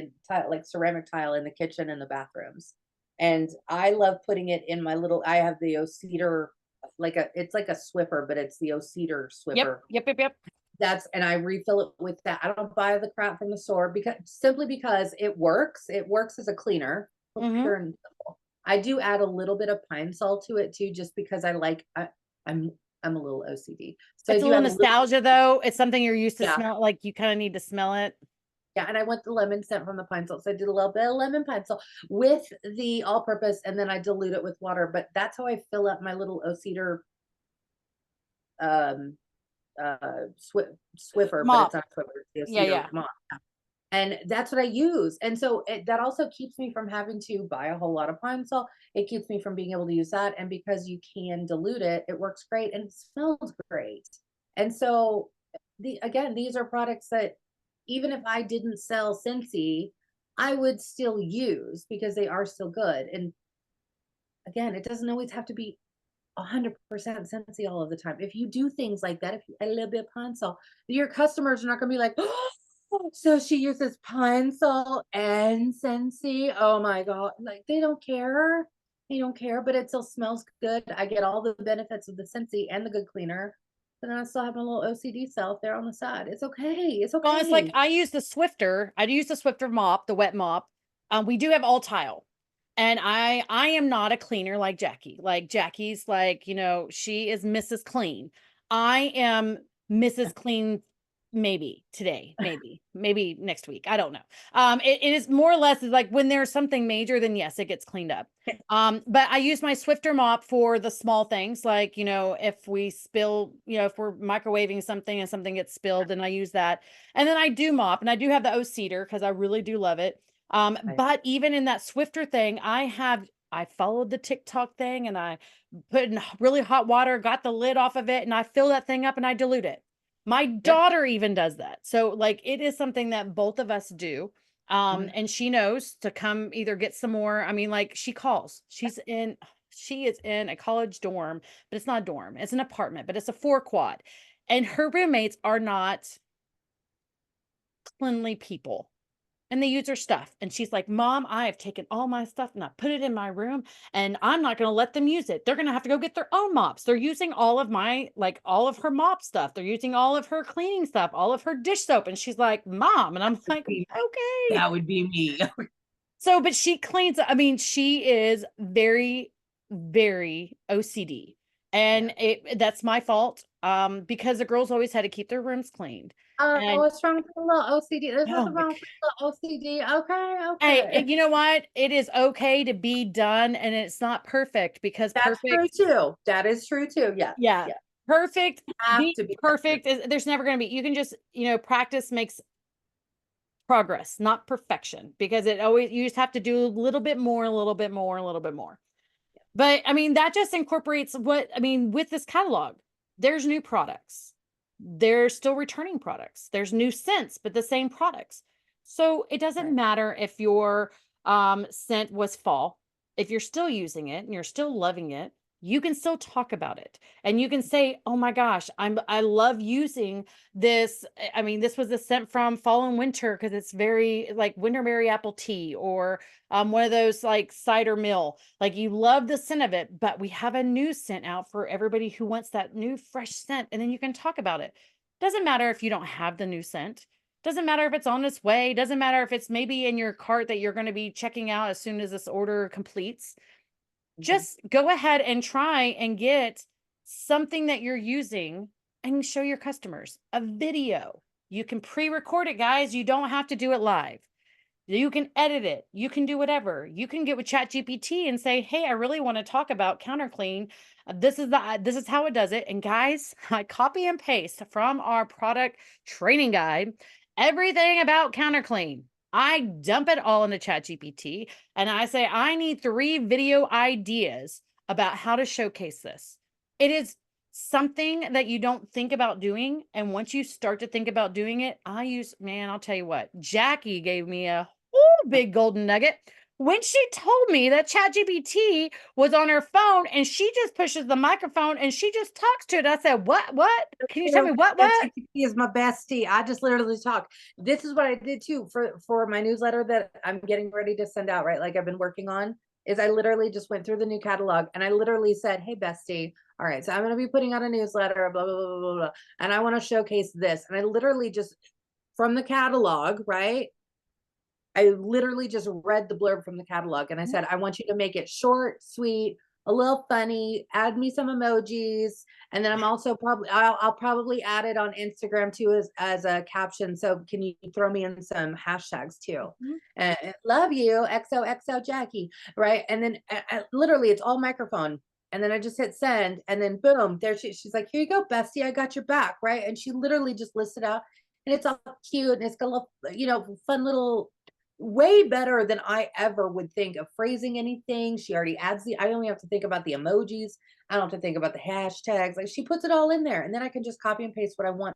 like ceramic tile in the kitchen and the bathrooms, and I love putting it in my little. I have the O-Cedar, it's like a Swiffer, but it's the O-Cedar Yep, Swiffer. yep, yep, yep. That's and I refill it with that. I don't buy the crap from the store because simply because it works. It works as a cleaner, Hmm. pure and simple. I do add a little bit of pine salt to it too, just because I'm I'm a little OCD, so I It's a do little add a little. nostalgia though. It's something you're used to Yeah, smell, like you kind of need to smell it. yeah, and I want the lemon scent from the pine salt, so I did a little bit of lemon pine salt with the all-purpose, and then I dilute it with water. But that's how I fill up my little O-Cedar um, Swiffer, but it's Mop. not a Swiffer, it's the Yeah, O-Cedar yeah. mop. And that's what I use. And so that also keeps me from having to buy a whole lot of pine salt. It keeps me from being able to use that. And because you can dilute it, it works great and it smells great. And so these are products that even if I didn't sell Scentsy, I would still use because they are still good. And again, it doesn't always have to be 100% Scentsy all of the time. If you do things like that, if you add a little bit of pine salt, your customers are not going to be like, oh, so she uses pine salt and Scentsy. Oh my God. Like they don't care. They don't care, but it still smells good. I get all the benefits of the Scentsy and the good cleaner. But then I still have a little OCD self there on the side. It's okay. It's Well, it's like okay. I use the Swifter. I use the Swifter mop, the wet mop. We do have all tile. And I am not a cleaner like Jacqui. Like Jackie's like, she is Mrs. Clean. I am Mrs. Clean, maybe today, maybe next week. I don't know. It is more or less is like when there's something major, then yes, it gets cleaned up. But I use my Swifter mop for the small things, like, if we spill, if we're microwaving something and something gets spilled, then I use that. And then I do mop, and I do have the O-Cedar because I really do love it. Right. But even in that Swifter thing, I followed the TikTok thing, and I put in really hot water, got the lid off of it, and I fill that thing up and I dilute it. My Yep. daughter even does that. So like it is something that both of us do. Mhm. And she knows to come either get some more. I mean, like she calls. She is in a college dorm, but it's not a dorm. It's an apartment, but it's a 4 quad. And her roommates are not cleanly people, and they use her stuff. And she's like, Mom, I have taken all my stuff and I put it in my room, and I'm not going to let them use it. They're going to have to go get their own mops. They're using all of her mop stuff. They're using all of her cleaning stuff, all of her dish soap. And she's like, Mom. And I'm like, okay. That would be me. So, but she cleans, I mean, she is very, very OCD. Yeah. And that's my fault. Because the girls always had to keep their rooms cleaned. Oh, And what's wrong with a little OCD? There's oh nothing my, wrong with a little OCD. Okay, hey, okay. you know what? It is okay to be done, and it's not perfect, because That's true perfect, too. That is true too. Yes. yeah, Yeah. perfect, Have being to be perfect. perfect is, there's never going to be, you can just, practice makes progress, not perfection, because you just have to do a little bit more, a little bit more, a little bit more. But I mean, that just incorporates with this catalog, there's new products. There's still returning products. There's new scents, but the same products. So it doesn't Right. matter if your scent was fall. If you're still using it and you're still loving it, you can still talk about it. And you can say, oh my gosh, I love using this. I mean, this was a scent from fall and winter because it's very like winterberry apple tea, or one of those like cider mill. Like you love the scent of it, but we have a new scent out for everybody who wants that new fresh scent. And then you can talk about it. Doesn't matter if you don't have the new scent. Doesn't matter if it's on its way. Doesn't matter if it's maybe in your cart that you're going to be checking out as soon as this order completes. Just go ahead and try and get something that you're using and show your customers a video. You can pre-record it, guys. You don't have to do it live. You can edit it. You can do whatever. You can get with ChatGPT and say, "Hey, I really want to talk about counter clean. This is how it does it." And guys, I copy and paste from our product training guide everything about counter clean. I dump it all into ChatGPT and I say, "I need 3 video ideas about how to showcase this." It is something that you don't think about doing, and once you start to think about doing it, man, I'll tell you what, Jacqui gave me a big golden nugget when she told me that ChatGPT was on her phone and she just pushes the microphone and she just talks to it. I said, what? Can you tell me what? ChatGPT is my bestie. I just literally talk. This is what I did too for my newsletter that I'm getting ready to send out, right? Like I've been working on, is I literally just went through the new catalog and I literally said, "Hey bestie, all right, so I'm going to be putting out a newsletter, blah, blah, blah, blah, blah, and I want to showcase this." And I literally just, from the catalog, right? I literally just read the blurb from the catalog and I said, "I want you to make it short, sweet, a little funny, add me some emojis." And then I'll probably add it on Instagram too as a caption. So can you throw me in some hashtags too? Love you, XOXO Jacqui, right? And then literally it's all microphone. And then I just hit send and then boom, there she's like, "Here you go, bestie, I got your back," right? And she literally just listed out and it's all cute and it's got a little, fun little, way better than I ever would think of phrasing anything. She already adds I only have to think about the emojis. I don't have to think about the hashtags. Like she puts it all in there and then I can just copy and paste what I want.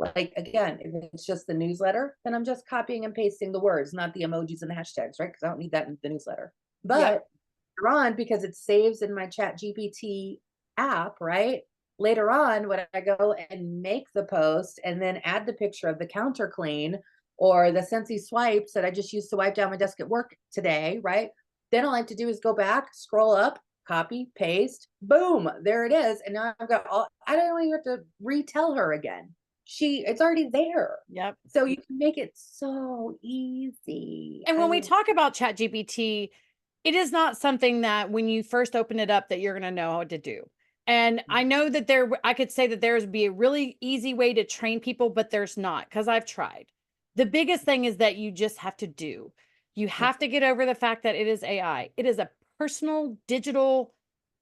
Like again, if it's just the newsletter, then I'm just copying and pasting the words, not the emojis and the hashtags, right? Because I don't need that in the newsletter. But later on, because it saves in my ChatGPT app, right? Later on, when I go and make the post and then add the picture of the counter clean or the Scentsy swipes that I just used to wipe down my desk at work today, right? Then all I have to do is go back, scroll up, copy, paste, boom, there it is. And now I've got I don't even have to retell her again. It's already there. Yep. So you can make it so easy. And when we talk about ChatGPT, it is not something that when you first open it up that you're going to know what to do. And I know that I could say that there's be a really easy way to train people, but there's not, because I've tried. The biggest thing is that you just have to do. You have to get over the fact that it is AI. It is a personal digital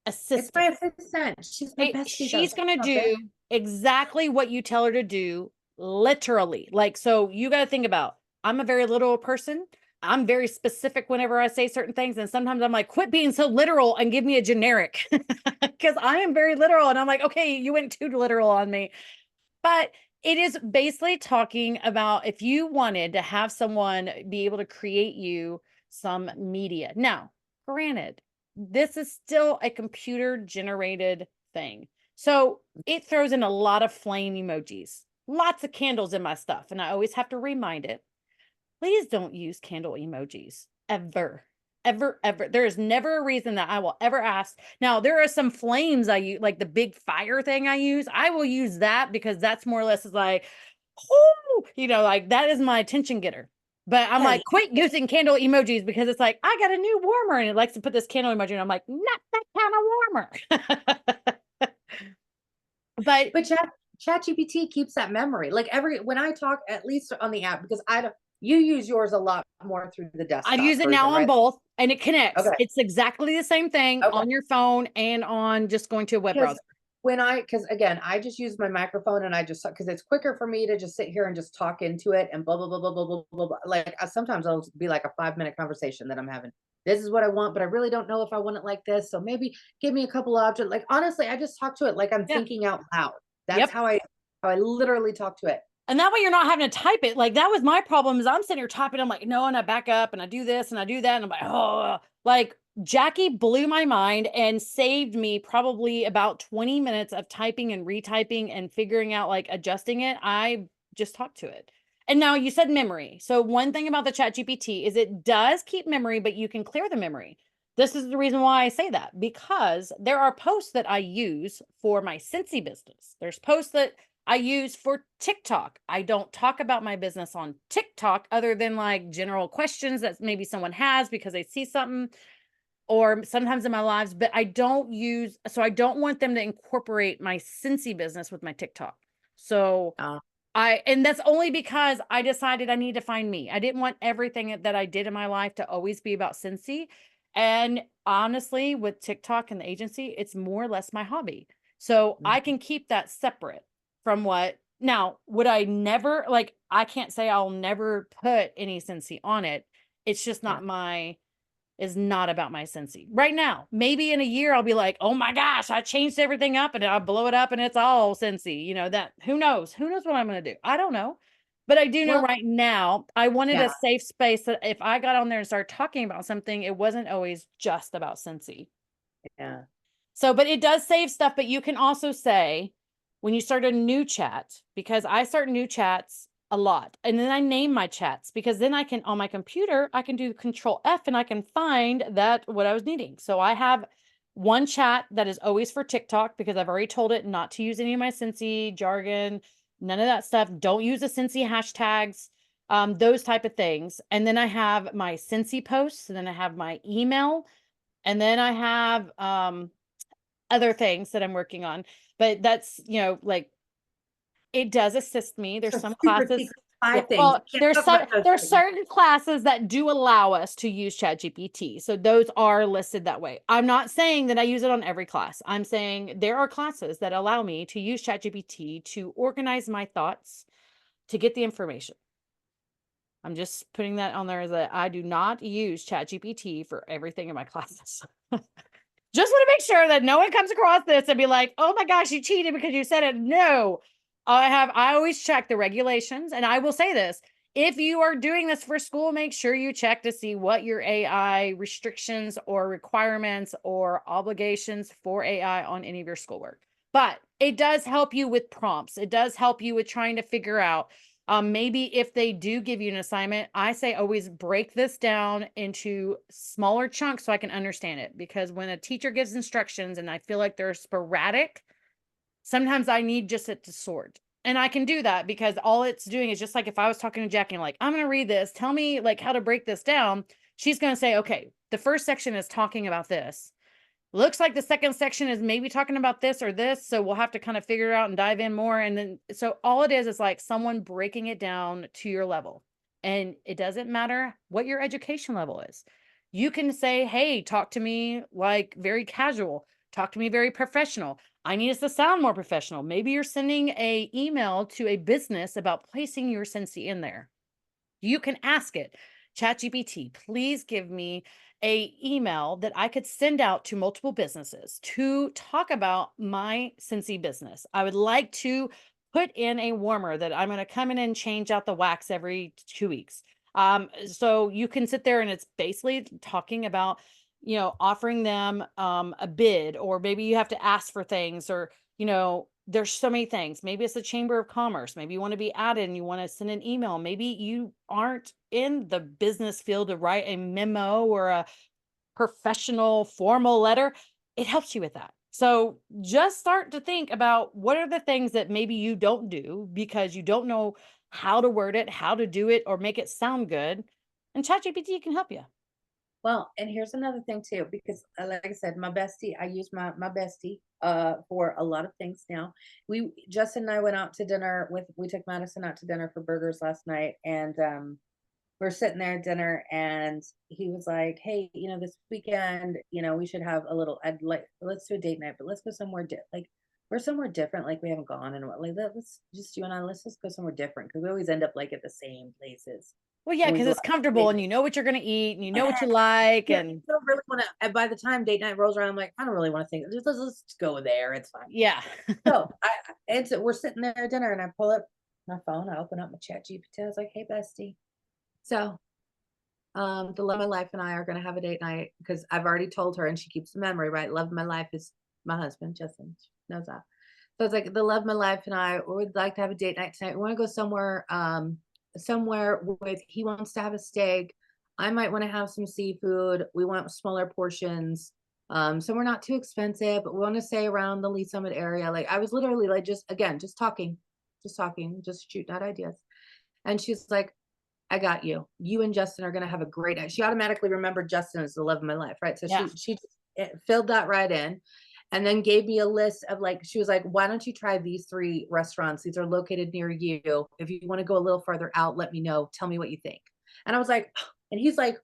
assistant. It's my assistant. She's my bestie. She's going to do exactly what you tell her to do, literally. Like, so you got to think about, I'm a very literal person. I'm very specific whenever I say certain things. And sometimes I'm like, quit being so literal and give me a generic, because I am very literal. And I'm like, okay, you went too literal on me. But it is basically talking about if you wanted to have someone be able to create you some media. Now, granted, this is still a computer generated thing. So it throws in a lot of flame emojis, lots of candles in my stuff. And I always have to remind it, please don't use candle emojis ever. Ever. There is never a reason that I will ever ask. Now, there are some flames I use, like the big fire thing I use. I will use that because that's more or less is like, oh, like that is my attention getter. But I'm like, quit using candle emojis because it's like, I got a new warmer and it likes to put this candle emoji. And I'm like, not that kind of warmer. but ChatGPT keeps that memory. Like when I talk, at least on the app, because you use yours a lot more through the desktop. I use it now on both and it connects. Okay. It's exactly the same thing on your phone and on just going to a web browser. Because again, I just use my microphone and because it's quicker for me to just sit here and just talk into it and blah, blah, blah, blah, blah, blah, blah, blah. Like sometimes it'll be like a 5-minute conversation that I'm having. This is what I want, but I really don't know if I want it like this. So maybe give me a couple options. Like, honestly, I just talk to it like I'm thinking out loud. That's how I literally talk to it. And that way you're not having to type it. Like that was my problem is I'm sitting here typing. I'm like, no, and I back up and I do this and I do that. And I'm like, oh, like Jacqui blew my mind and saved me probably about 20 minutes of typing and retyping and figuring out like adjusting it. I just talked to it. And now you said memory. So one thing about the Chat GPT is it does keep memory, but you can clear the memory. This is the reason why I say that, because there are posts that I use for my Scentsy business. There's posts that I use for TikTok. I don't talk about my business on TikTok other than like general questions that maybe someone has because they see something, or sometimes in my lives, but I don't use, so I don't want them to incorporate my Scentsy business with my TikTok. So Uh, and that's only because I decided I need to find me. I didn't want everything that I did in my life to always be about Scentsy. And honestly, with TikTok and the agency, it's more or less my hobby. So I mhm, can keep that separate from what, now, would I never, like, I can't say I'll never put any Scentsy on it. It's just yeah. not my, is not about my Scentsy right now. Maybe in a year I'll be like, oh my gosh, I changed everything up and I'll blow it up and it's all Scentsy. You know, that who knows? Who knows what I'm gonna do? I don't know. But I do know Well, right now I wanted a yeah, safe space that if I got on there and started talking about something, it wasn't always just about Scentsy. yeah. So, but it does save stuff, but you can also say when you start a new chat, because I start new chats a lot. And then I name my chats because then I can, on my computer, I can do Control F and I can find that what I was needing. So I have one chat that is always for TikTok because I've already told it not to use any of my Scentsy jargon, none of that stuff. Don't use the Scentsy hashtags, those type of things. And then I have my Scentsy posts, and then I have my email, and then I have other things that I'm working on. But that's, like, it does assist me. There's So some super classes. secret Yeah, 5 things. well, We can't talk about those there's things. certain classes that do allow us to use ChatGPT. So those are listed that way. I'm not saying that I use it on every class. I'm saying there are classes that allow me to use ChatGPT to organize my thoughts, to get the information. I'm just putting that on there, that I do not use ChatGPT for everything in my classes. Just want to make sure that no one comes across this and be like, oh my gosh, you cheated because you said it. No, I always check the regulations. And I will say this, if you are doing this for school, make sure you check to see what your AI restrictions or requirements or obligations for AI on any of your schoolwork. But it does help you with prompts. It does help you with trying to figure out, maybe if they do give you an assignment, I say always break this down into smaller chunks so I can understand it. Because when a teacher gives instructions and I feel like they're sporadic, sometimes I need just it to sort. And I can do that because all it's doing is just like if I was talking to Jacqui, like, I'm going to read this, tell me like how to break this down. She's going to say, okay, the first section is talking about this. Looks like the second section is maybe talking about this or this. So we'll have to kind of figure out and dive in more. And then, so all it is like someone breaking it down to your level. And it doesn't matter what your education level is. You can say, hey, talk to me like very casual, talk to me very professional. I need us to sound more professional. Maybe you're sending a email to a business about placing your Scentsy in there. You can ask it, ChatGPT, please give me a email that I could send out to multiple businesses to talk about my Scentsy business. I would like to put in a warmer that I'm going to come in and change out the wax every 2 weeks. So you can sit there and it's basically talking about, offering them a bid, or maybe you have to ask for things, or, there's so many things. Maybe it's the Chamber of Commerce. Maybe you want to be added and you want to send an email. Maybe you aren't in the business field to write a memo or a professional formal letter. It helps you with that. So just start to think about what are the things that maybe you don't do because you don't know how to word it, how to do it, or make it sound good. And ChatGPT can help you. Well, and here's another thing too, because like I said, my bestie, I use my bestie for a lot of things now. Justin and I went out to dinner with we took Madison out to dinner for burgers last night, and we're sitting there at dinner, and he was like, hey, this weekend, we should have a little, I'd like, let's do a date night, but let's go somewhere like we're somewhere different, like we haven't gone, and what, like let's just you and I, let's just go somewhere different, because we always end up like at the same places Well, yeah, when we because go it's out on comfortable date and night. you know what you're going to eat and you know what Yeah, you like. yeah, And I don't really want to. And by the time date night rolls around, I'm like, I don't really want to think. Let's just go there. It's fine. yeah. So and so we're sitting there at dinner, and I pull up my phone. I open up my chat GPT. I was like, hey, bestie. So The love of my life and I are going to have a date night because I've already told her and she keeps the memory, right? Love of my life is my husband, Justin. She knows that. So it's like the love of my life and I would like to have a date night tonight. We want to go somewhere, somewhere with, he wants to have a steak. I might want to have some seafood. We want smaller portions. So we're not too expensive, but we want to stay around the Lee Summit area. Like I was literally like, just again, just talking, just shooting out ideas. And she's like, I got you. You and Justin are going to have a great night. She automatically remembered Justin as the love of my life, right? So Yeah. she filled that right in, and then gave me a list of like, she was like, why don't you try these 3 restaurants? These are located near you. If you want to go a little further out, let me know. Tell me what you think. And I was like, and he's like,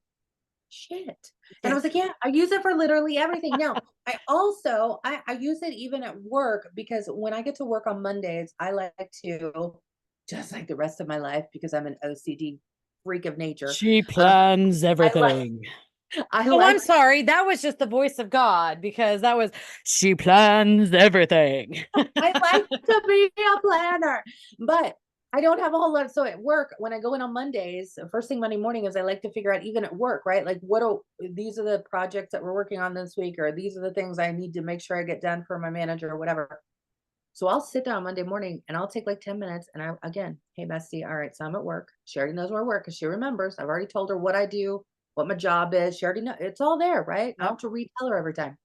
shit. And I was like, yeah, I use it for literally everything. Now, I use it even at work because when I get to work on Mondays, I like to, just like the rest of my life, because I'm an OCD freak of nature. She Um, plans I like everything. I Oh, I'm like sorry. That was just the voice of God because that was she plans everything. I like to be a planner, but I don't have a whole lot. So at work, when I go in on Mondays, first thing Monday morning is I like to figure out, even at work, right? Like these are the projects that we're working on this week, or these are the things I need to make sure I get done for my manager or whatever. So I'll sit down Monday morning and I'll take like 10 minutes and again, hey bestie, all right, so I'm at work. She already knows where I work because she remembers. I've already told her what I do, what my job is. She already know it's all there, right? I don't have to retell her every time.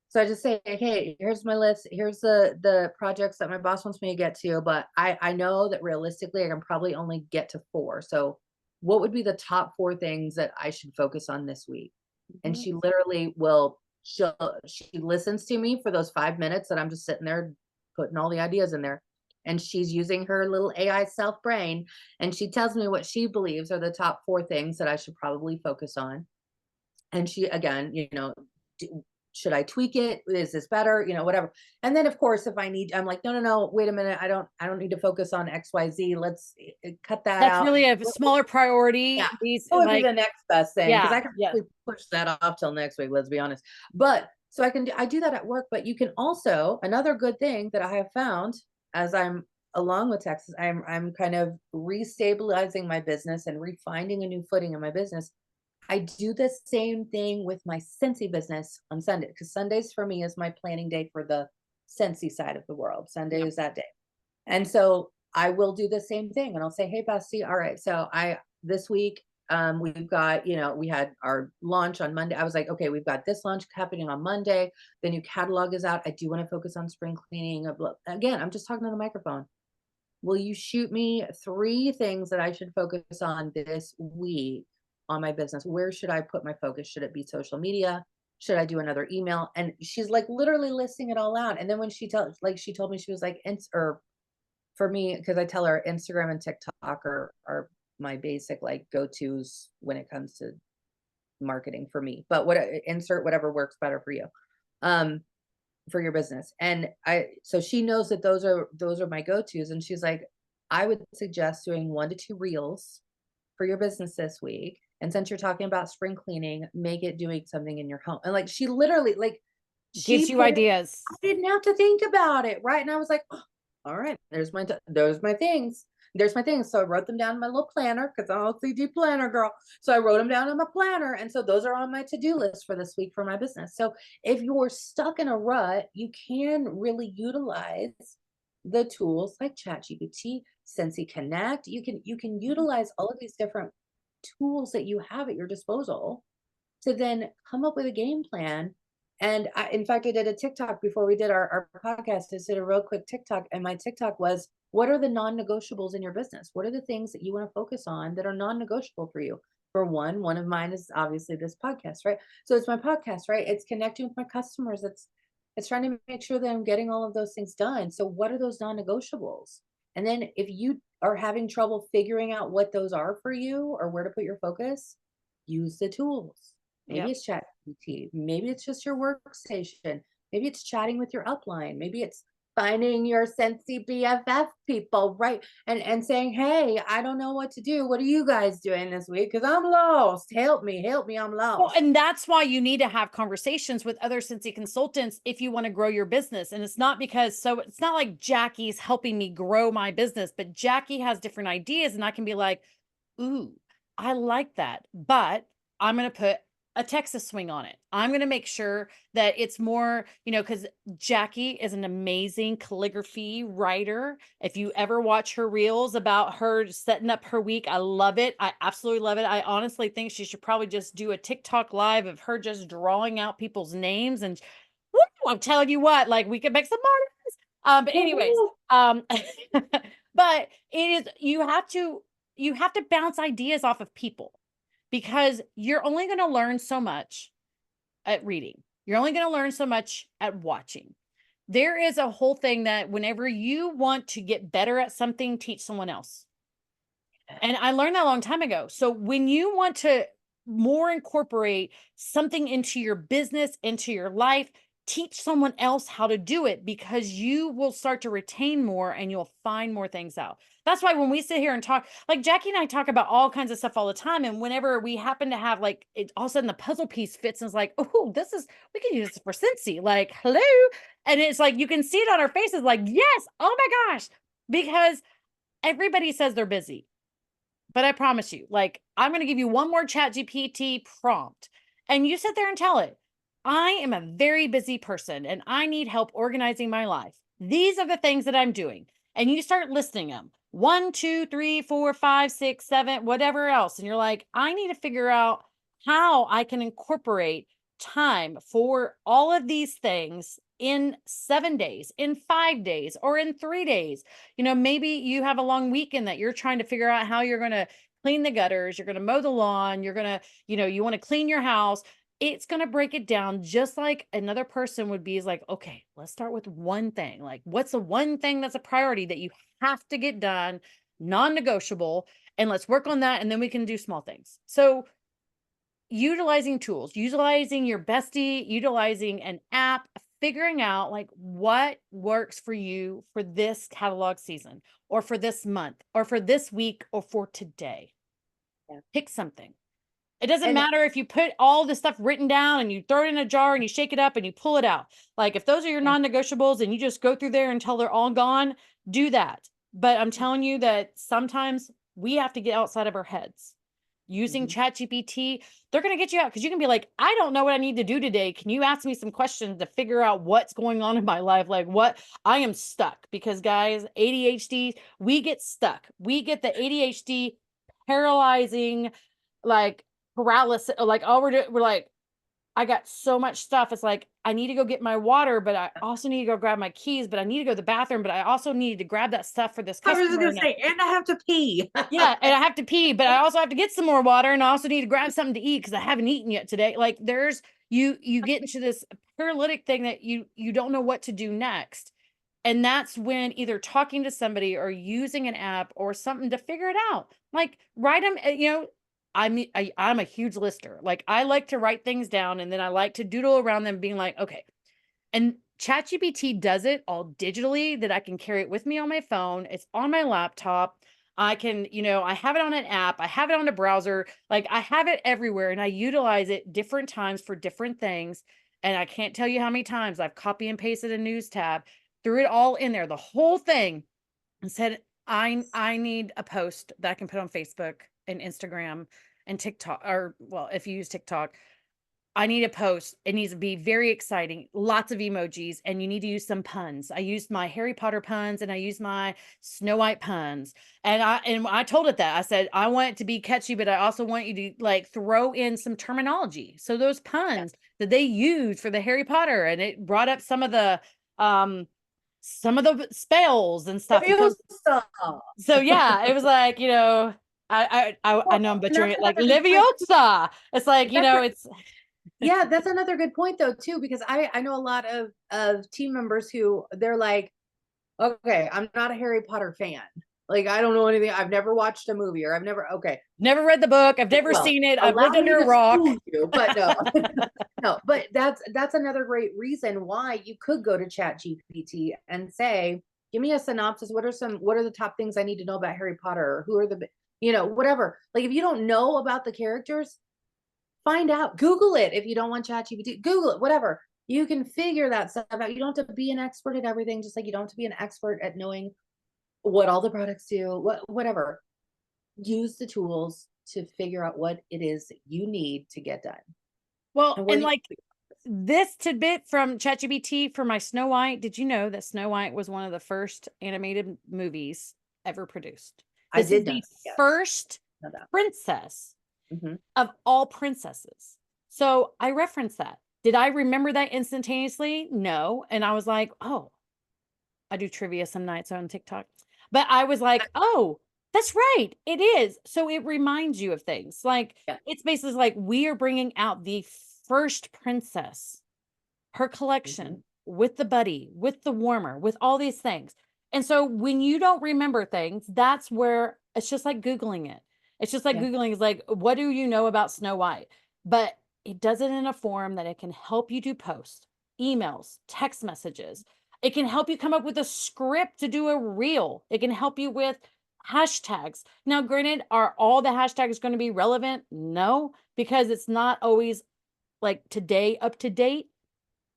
So I just say, hey, here's my list. Here's the projects that my boss wants me to get to, but I know that realistically I can probably only get to 4. So what would be the top 4 things that I should focus on this week? And Mhm. she literally she listens to me for those 5 minutes that I'm just sitting there putting all the ideas in there. And she's using her little AI self brain, and she tells me what she believes are the top 4 things that I should probably focus on. And she, again, should I tweak it? Is this better? Whatever. And then of course, if I need, I'm like, no, wait a minute. I don't need to focus on XYZ. Let's cut that That's out. really a smaller Yeah. priority. These What would be like the next best thing? Because yeah, I can yeah. probably push that off till next week, let's be honest. But so I do that at work, but you can also, another good thing that I have found as I'm along with Texas, I'm kind of restabilizing my business and refinding a new footing in my business. I do the same thing with my Scentsy business on Sunday, because Sundays for me is my planning day for the Scentsy side of the world. Sunday Yeah. is that day. And so I will do the same thing and I'll say, hey, Bestie, all right. So this week, we've got, we had our launch on Monday. I was like, okay, we've got this launch happening on Monday. The new catalog is out. I do want to focus on spring cleaning. Again, I'm just talking to the microphone. Will you shoot me 3 things that I should focus on this week on my business? Where should I put my focus? Should it be social media? Should I do another email? And she's like literally listing it all out. And then when she told me, she was like, or for me, because I tell her Instagram and TikTok are my basic like go-tos when it comes to marketing for me. But insert whatever works better for you. For your business. And so she knows that those are my go-tos. And she's like, I would suggest doing 1 to 2 reels for your business this week. And since you're talking about spring cleaning, make it doing something in your home. And like she literally like she Gives you put it, I ideas. didn't have to think about it. Right. And I was like, oh, all right, there's my things. There's my things. So I wrote them down in my little planner because I'm a CD planner girl. So I wrote them down in my planner. And so those are on my to-do list for this week for my business. So if you're stuck in a rut, you can really utilize the tools like ChatGPT, Scentsy Connect. You can utilize all of these different tools that you have at your disposal to then come up with a game plan. And in fact, I did a TikTok before we did our podcast. I did a real quick TikTok, and my TikTok was, what are the non-negotiables in your business? What are the things that you want to focus on that are non-negotiable for you? For one of mine is obviously this podcast, right? So it's my podcast, right? It's connecting with my customers. It's trying to make sure that I'm getting all of those things done. So what are those non-negotiables? And then if you are having trouble figuring out what those are for you or where to put your focus, use the tools. Maybe Yep. it's ChatGPT. Maybe it's just your workstation. Maybe it's chatting with your upline. Maybe it's finding your Scentsy BFF people, right? And saying, hey, I don't know what to do. What are you guys doing this week? Because I'm lost. Help me, I'm Well, lost. and that's why you need to have conversations with other Scentsy consultants if you want to grow your business. And it's not it's not like Jacqui's helping me grow my business, but Jacqui has different ideas and I can be like, ooh, I like that, but I'm going to put a Texas swing on it. I'm going to make sure that it's more, because Jacqui is an amazing calligraphy writer. If you ever watch her reels about her setting up her week, I love it. I absolutely love it. I honestly think she should probably just do a TikTok live of her just drawing out people's names. And woo, I'm telling you what, like we could make some money. But anyways, but it is, you have to bounce ideas off of people, because you're only going to learn so much at reading. You're only going to learn so much at watching. There is a whole thing that whenever you want to get better at something, teach someone else. And I learned that a long time ago. So when you want to more incorporate something into your business, into your life, teach someone else how to do it, because you will start to retain more and you'll find more things out. That's why when we sit here and talk, like Jacqui and I talk about all kinds of stuff all the time. And whenever we happen to have like it, all of a sudden the puzzle piece fits and it's like, oh, we can use this for Scentsy. Like, hello. And it's like, you can see it on our faces, like, yes, oh my gosh, because everybody says they're busy. But I promise you, like, I'm going to give you one more chat GPT prompt and you sit there and tell it, I am a very busy person and I need help organizing my life. These are the things that I'm doing. And you start listing them 1, 2, 3, 4, 5, 6, 7, whatever else. And you're like, I need to figure out how I can incorporate time for all of these things in 7 days, in 5 days, or in 3 days. Maybe you have a long weekend that you're trying to figure out how you're going to clean the gutters, you're going to mow the lawn, you're going to, you want to clean your house. It's going to break it down just like another person would be, is like, okay, let's start with one thing. Like, what's the one thing that's a priority that you have to get done, non-negotiable, and let's work on that. And then we can do small things. So utilizing tools, utilizing your bestie, utilizing an app, figuring out like what works for you for this catalog season, or for this month, or for this week, or for today. Yeah. Pick something. It doesn't And matter if you put all the stuff written down and you throw it in a jar and you shake it up and you pull it out. Like, if those are your non-negotiables and you just go through there until they're all gone, do that. But I'm telling you that sometimes we have to get outside of our heads. Using ChatGPT, they're going to get you out, because you can be like, I don't know what I need to do today. Can you ask me some questions to figure out what's going on in my life? Like, what I am stuck, because guys, ADHD, we get stuck. We get the ADHD paralyzing, like paralysis, like all we're like, I got so much stuff. It's like, I need to go get my water, but I also need to go grab my keys, but I need to go to the bathroom, but I also need to grab that stuff for this I was customer. going to say, and I have to pee. Yeah, and I have to pee, but I also have to get some more water, and I also need to grab something to eat because I haven't eaten yet today. Like, there's you get into this paralytic thing that you don't know what to do next. And that's when either talking to somebody or using an app or something to figure it out. Like, write them, I'm a huge lister. Like, I like to write things down and then I like to doodle around them, being like, okay. And ChatGPT does it all digitally, that I can carry it with me on my phone. It's on my laptop. I can, I have it on an app. I have it on a browser. Like, I have it everywhere, and I utilize it different times for different things. And I can't tell you how many times I've copy and pasted a news tab, threw it all in there, the whole thing, and said, I need a post that I can put on Facebook and Instagram and TikTok, or, well, if you use TikTok, I need a post. It needs to be very exciting, lots of emojis, and you need to use some puns. I used my Harry Potter puns and I used my Snow White puns. And I told it that. I said, I want it to be catchy, but I also want you to like throw in some terminology. So those puns that they use for the Harry Potter, and it brought up some of the spells and stuff. So yeah, it was like, I know I'm butchering it, like Leviosa. It's like, it's Yeah, that's another good point though too, because I know a lot of team members who they're like, okay, I'm not a Harry Potter fan. Like, I don't know anything. I've never watched a movie, or I've never never read the book. I've never seen it. I've lived under a rock. But no, no, but that's another great reason why you could go to Chat GPT and say, give me a synopsis. What are the top things I need to know about Harry Potter? Or who are whatever. Like, if you don't know about the characters, find out. Google it. If you don't want Chat GPT, Google it, whatever. You can figure that stuff out. You don't have to be an expert at everything, just like you don't have to be an expert at knowing what all the products do, whatever. use the tools to figure out what it is that you need to get done. Well, And where and do you like this tidbit from ChatGPT for my Snow White. Did you know that Snow White was one of the first animated movies ever produced? I This is did know the that, yes. first Know that. princess Mhm. of all princesses. So I referenced that. Did I remember that instantaneously? No. And I was like, oh, I do trivia some nights on TikTok. But I was like, oh, that's right. It is. So it reminds you of things. Like Yeah. it's basically like we are bringing out the first princess, her Mhm. collection with the buddy, with the warmer, with all these things. And so when you don't remember things, that's where it's just like Googling it. It's just like Yeah. Googling is like, what do you know about Snow White? But it does it in a form that it can help you do posts, emails, text messages. It can help you come up with a script to do a reel. It can help you with hashtags. Now, granted, are all the hashtags going to be relevant? No, because it's not always like today up to date,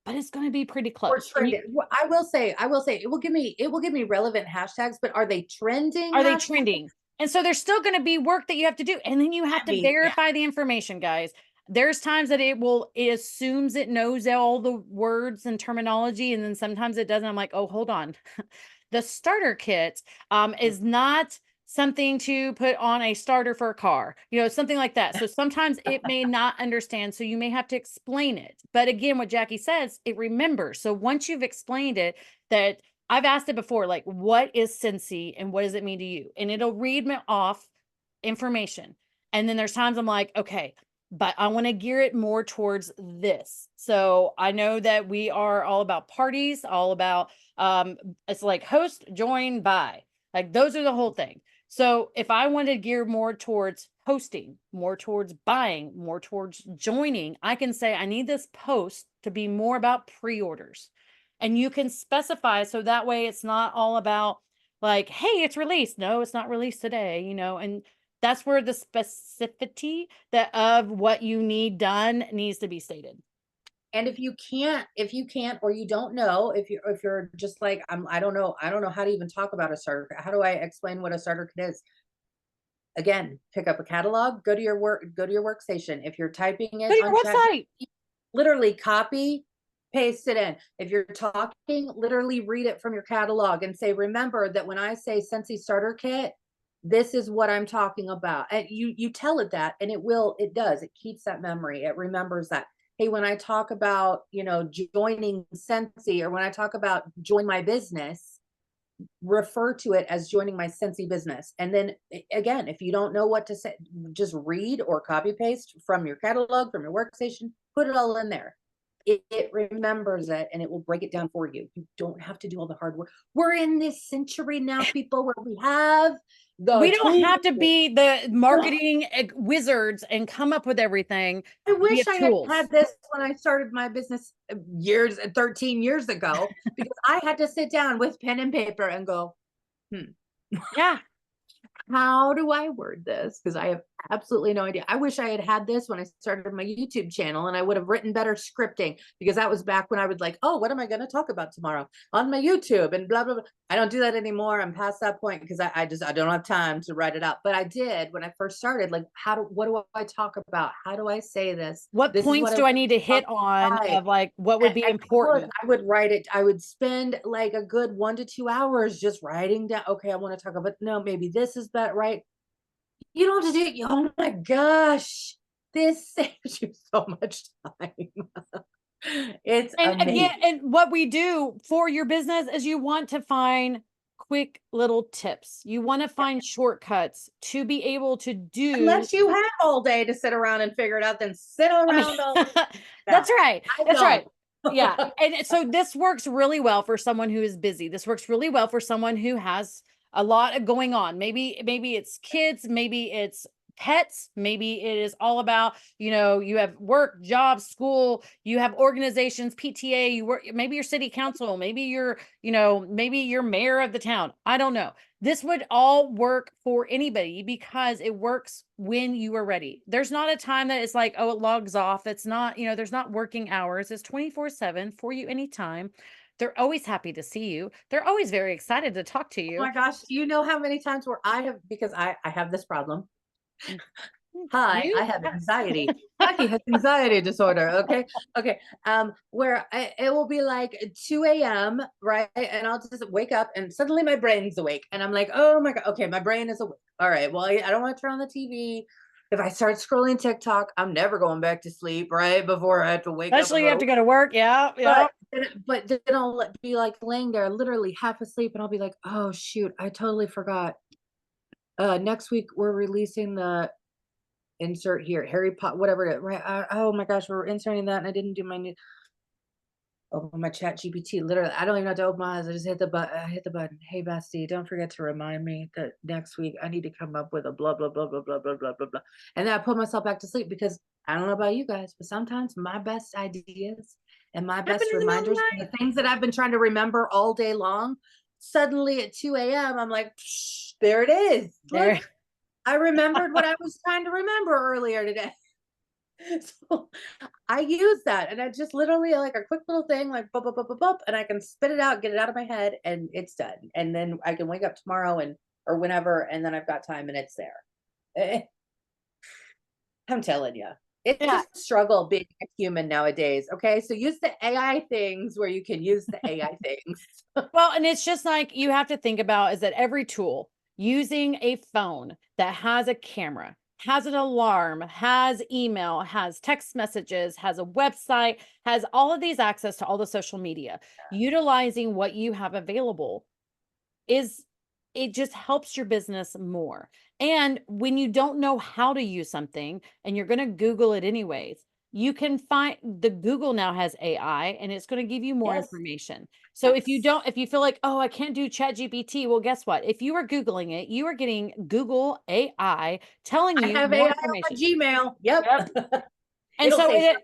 but it's gonna be pretty Or close, and you trending. I will say it will give me relevant hashtags, but are they trending are they hashtags? trending? And so there's still gonna be work that you have to do, and then you have I to mean, yeah. verify the information, guys. There's times that it assumes it knows all the words and terminology, and then sometimes it doesn't. I'm like, "Oh, hold on." The starter kit, is not something to put on a starter for a car, something like that. So sometimes it may not understand, so you may have to explain it. But again, what Jackie says, it remembers. So once you've explained it, that I've asked it before, like, what is Scentsy and what does it mean to you? And it'll read me off information. And then there's times I'm like, okay, but I want to gear it more towards this. So I know that we are all about parties, all about it's like host, join, buy. Like those are the whole thing. So if I wanted to gear more towards hosting, more towards buying, more towards joining, I can say I need this post to be more about pre-orders. And you can specify so that way it's not all about like, hey, it's released. No, it's not released today, and that's where the specificity that of what you need done needs to be stated. And if you can't or you don't know, if you're just like I don't know how to even talk about a starter kit. How do I explain what a starter kit is? Again, pick up a catalog, go to your workstation. If you're typing Go it to on your chat, website. literally copy, paste it in. If you're talking, literally read it from your catalog and say, remember that when I say Scentsy starter kit, this is what I'm talking about. And you tell it that, and it keeps that memory. It remembers that. Hey, when I talk about, joining Scentsy, or when I talk about join my business, refer to it as joining my Scentsy business. And then again, if you don't know what to say, just read or copy paste from your catalog, from your workstation, put it all in there. It remembers it, and it will break it down for you. You don't have to do all the hard work. We're in this century now, people, where we have We the don't tools. have to be the marketing wizards and come up with everything. I We wish have I had tools. had this when I started my business 13 years ago, because I had to sit down with pen and paper and go, hmm, Yeah. how do I word this? Because I have absolutely no idea. I wish I had had this when I started my YouTube channel, and I would have written better scripting, because that was back when I would like, oh, what am I going to talk about tomorrow on my YouTube and blah, blah, blah. I don't do that anymore. I'm past that point because I don't have time to write it out. But I did when I first started, like, what do I talk about? How do I say this? What This is points what I do I need to want hit to on write. of like what would be And important? I would write it. I would spend like a good 1 to 2 hours just writing down. Okay, I want to talk about, no, maybe this is better, right? You don't have to do it. Oh my gosh, this saves you so much time. It's And again, amazing. and what we do for your business is you want to find quick little tips. You want to find shortcuts to be able to do. Unless you have all day to sit around and figure it out, then sit I mean, around all day. No, that's right. I That's right. don't. Yeah. And so this works really well for someone who is busy. This works really well for someone who has a lot of going on. Maybe it's kids, maybe it's pets, maybe it is all about, you have work, job, school, you have organizations, PTA, you work, maybe your city council, maybe you're mayor of the town. I don't know. This would all work for anybody because it works when you are ready. There's not a time that it's like, oh, it logs off. It's not, there's not working hours. It's 24/7 for you anytime. They're always happy to see you. They're always very excited to talk to Oh you. my gosh, do you know how many times where I have, because I have this problem. Mm, Hi, you? I have anxiety. Jacqui has anxiety disorder. Okay. Okay. Where it will be like 2 a.m., right? And I'll just wake up and suddenly my brain's awake. And I'm like, oh my God. Okay, my brain is awake. All right. Well, I don't want to turn on the TV. If I start scrolling TikTok, I'm never going back to sleep, right? Before I have to wake up and Especially you have go. to go to work. Yeah, yeah. But then I'll be like laying there literally half asleep and I'll be like, oh shoot, I totally forgot. Next week we're releasing the insert here, Harry Potter, whatever it, right? Oh my gosh, we're inserting that, and I didn't do my new. Open my chat GPT. Literally, I don't even have to open my eyes. I just hit the button. I hit the button. Hey, bestie, don't forget to remind me that next week I need to come up with a blah blah blah blah blah blah blah blah blah. And then I put myself back to sleep because I don't know about you guys, but sometimes my best ideas and my Happen best in the middle of the reminders, night. the things that I've been trying to remember all day long, suddenly at 2 a.m. I'm like, psh, there it is. There. Look, I remembered what I was trying to remember earlier today. So I use that, and I just literally like a quick little thing, like bop, bop, bop, bop, bop, and I can spit it out, get it out of my head, and it's done. And then I can wake up tomorrow and or whenever, and then I've got time, and it's there. Eh, I'm telling you, it's Yeah. a struggle being a human nowadays. Okay, so use the AI things where you can use the AI things. Well, and it's just like you have to think about is that every tool using a phone that has a camera, has an alarm, has email, has text messages, has a website, has all of these access to all the social media, utilizing what you have available is it just helps your business more. And when you don't know how to use something and you're going to Google it anyways, you can find the Google now has AI and it's going to give you more Yes, information. So if you yes. don't, if you feel like, oh, I can't do Chat GPT, well, guess what? If you are Googling it, you are getting Google AI telling I you have more AI on my information. Gmail. Yep. Yep. And It'll so say it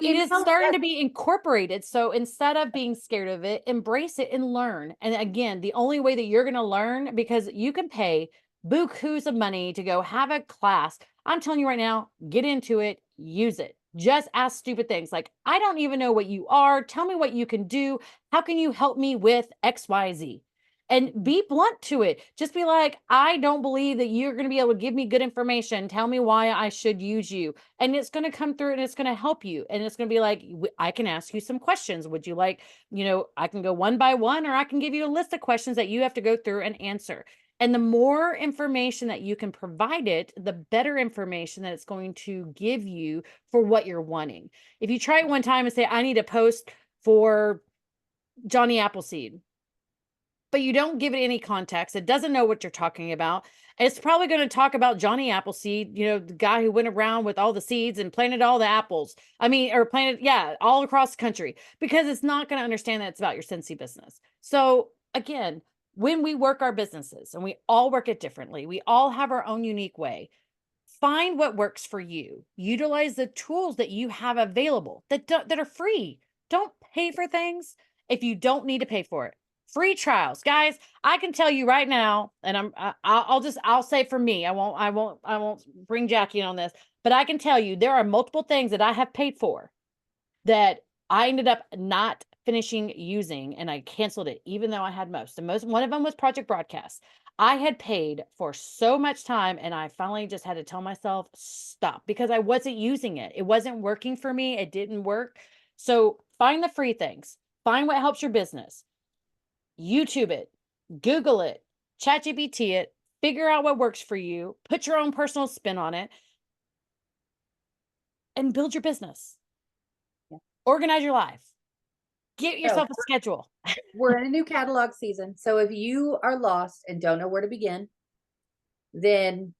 is email. starting Yes. to be incorporated. So instead of being scared of it, embrace it and learn. And again, the only way that you're going to learn because you can pay bukus of money to go have a class. I'm telling you right now, get into it, use it. Just ask stupid things like, I don't even know what you are. Tell me what you can do. How can you help me with XYZ? And Mhm. be blunt to it. Just be like, I don't believe that you're going to be able to give me good information. Tell me why I should use you, and it's going to come through and it's going to help you, and it's going to be like I can ask you some questions. Would you like, I can go one by one, or I can give you a list of questions that you have to go through and answer. And the more information that you can provide it, the better information that it's going to give you for what you're wanting. If you try it one time and say I need a post for Johnny Appleseed, but you don't give it any context, it doesn't know what you're talking about. It's probably going to talk about Johnny Appleseed, the guy who went around with all the seeds and planted all the apples. I mean, or planted, yeah, all across the country, because it's not going to understand that it's about your Scentsy business. So again, when we work our businesses and we all work it differently, we all have our own unique way. Find what works for you. Utilize the tools that you have available that are free. Don't pay for things if you don't need to pay for it. Free trials, guys. I can tell you right now, and I'll say for me, I won't bring Jacqui in on this, but I can tell you there are multiple things that I have paid for that I ended up not finishing using, and I canceled it even though I had most. And one of them was Project Broadcast. I had paid for so much time and I finally just had to tell myself stop because I wasn't using it. It wasn't working for me. It didn't work. So find the free things. Find what helps your business. YouTube it, Google it, ChatGPT it, figure out what works for you, put your own personal spin on it, and build your business. Yeah. Organize your life. Get So yourself a schedule. we're in a new catalog season. So if you are lost and don't know where to begin, then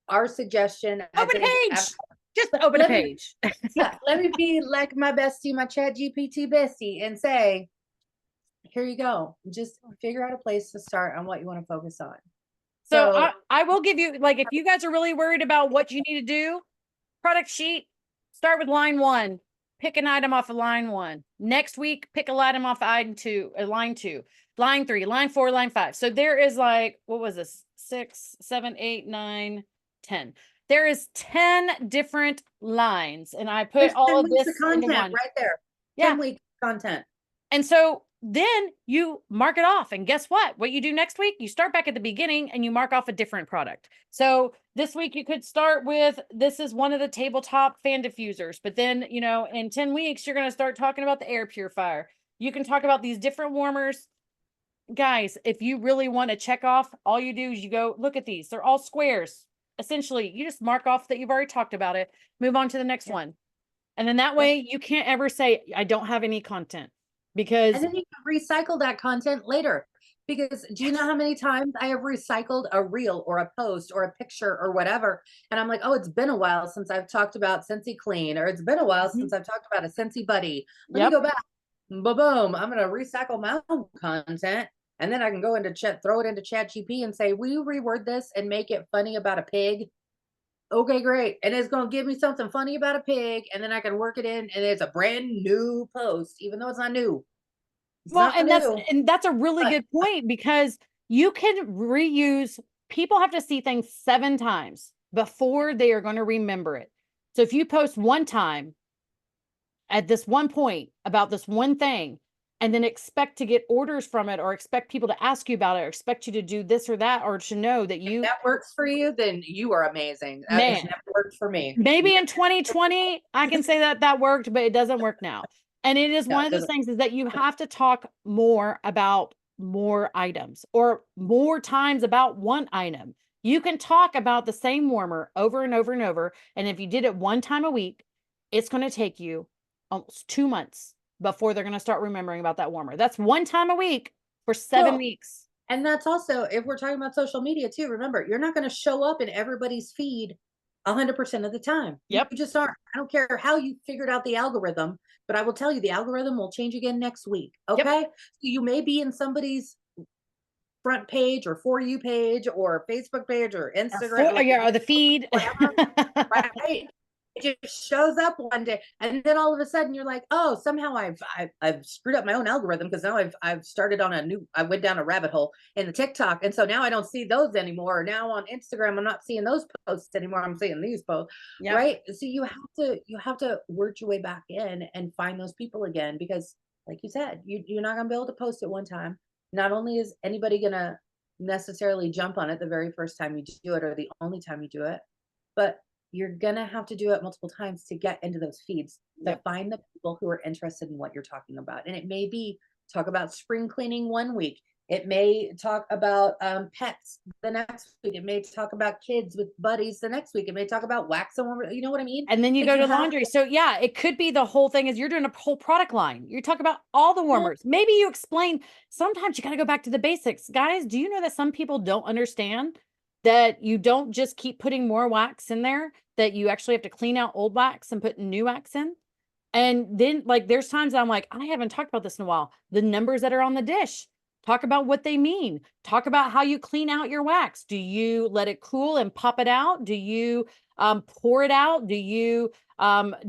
our suggestion, I Open think, page. Just open a let me, page. yeah, let me be like my bestie, my chat GPT bestie, and say, here you go. Just figure out a place to start on what you want to focus on. So So I will give you, like, if you guys are really worried about what you need to do, product sheet, start with line 1. Pick an item off of line 1. Next week, pick a item off line 2, line 2, line 3, line 4, line 5. So there is like, what was this? 6, 7, 8, 9, 10. There is 10 different lines, and I put there's all 10 of weeks of this into content one. right there. Yeah. 10 weeks content. And so then you mark it off. And guess what you do next week? You start back at the beginning and you mark off a different product. So this week you could start with, this is one of the tabletop fan diffusers, but then, you know, in 10 weeks, you're going to start talking about the air purifier. You can talk about these different warmers. Guys, if you really want to check off, all you do is you go look at these. They're all squares. Essentially, you just mark off that you've already talked about it, move on to the next one. And then that way you can't ever say, I don't have any content, because and then you can recycle that content later. Because do you know how many times I have recycled a reel or a post or a picture or whatever? And I'm like, oh, it's been a while since I've talked about Scentsy Clean, or it's been a while since I've talked about a Scentsy Buddy. Let me go back. Boom. I'm going to recycle my own content. And then I can go into chat, throw it into ChatGPT and say, will you reword this and make it funny about a pig? Okay, great. And it's going to give me something funny about a pig. And then I can work it in, and it's a brand new post, even though it's not new. It's well, not and new. that's a really good point, because you can reuse. People have to see things 7 times before they are going to remember it. So if you post one time at this one point about this one thing, and then expect to get orders from it, or expect people to ask you about it, or expect you to do this or that, or to know that If that works for you, then you are amazing. That has man, never worked for me. maybe in 2020, I can say that that worked, but it doesn't work now. And it is No, one it of those doesn't. things, is that you have to talk more about more items, or more times about one item. You can talk about the same warmer over and over and over. And if you did it one time a week, it's going to take you almost 2 months before they're going to start remembering about that warmer. That's one time a week for 7 Well, weeks. and that's also, if we're talking about social media too, remember, you're not going to show up in everybody's feed 100% of the time. You Yep. just aren't. I don't care how you figured out the algorithm, but I will tell you, the algorithm will change again next week. Yep. Okay. So you may be in somebody's front page or For You page or Facebook page or Instagram, like Yeah, or the feed. whatever, right? It just shows up one day, and then all of a sudden you're like, oh, somehow I've screwed up my own algorithm, because now I've started on I went down a rabbit hole in the TikTok, and so now I don't see those anymore. Now on Instagram, I'm not seeing those posts anymore. I'm seeing these posts, Yep. right? So you have to work your way back in and find those people again, because like you said, you're not gonna be able to post it one time. Not only is anybody gonna necessarily jump on it the very first time you do it, or the only time you do it, but you're gonna have to do it multiple times to get into those feeds, to find the people who are interested in what you're talking about. And it may be talk about spring cleaning one week. It may talk about pets the next week. It may talk about kids with buddies the next week. It may talk about wax and you know what I mean? And then you Like go you to have laundry. So yeah, it could be the whole thing is you're doing a whole product line. You talk about all the warmers. Maybe you explain, sometimes you got to go back to the basics. Guys, do you know that some people don't understand that you don't just keep putting more wax in there, that you actually have to clean out old wax and put new wax in? And then, like, there's times I'm like, I haven't talked about this in a while. The numbers that are on the dish, talk about what they mean. Talk about how you clean out your wax. Do you let it cool and pop it out? Do you pour it out? Do you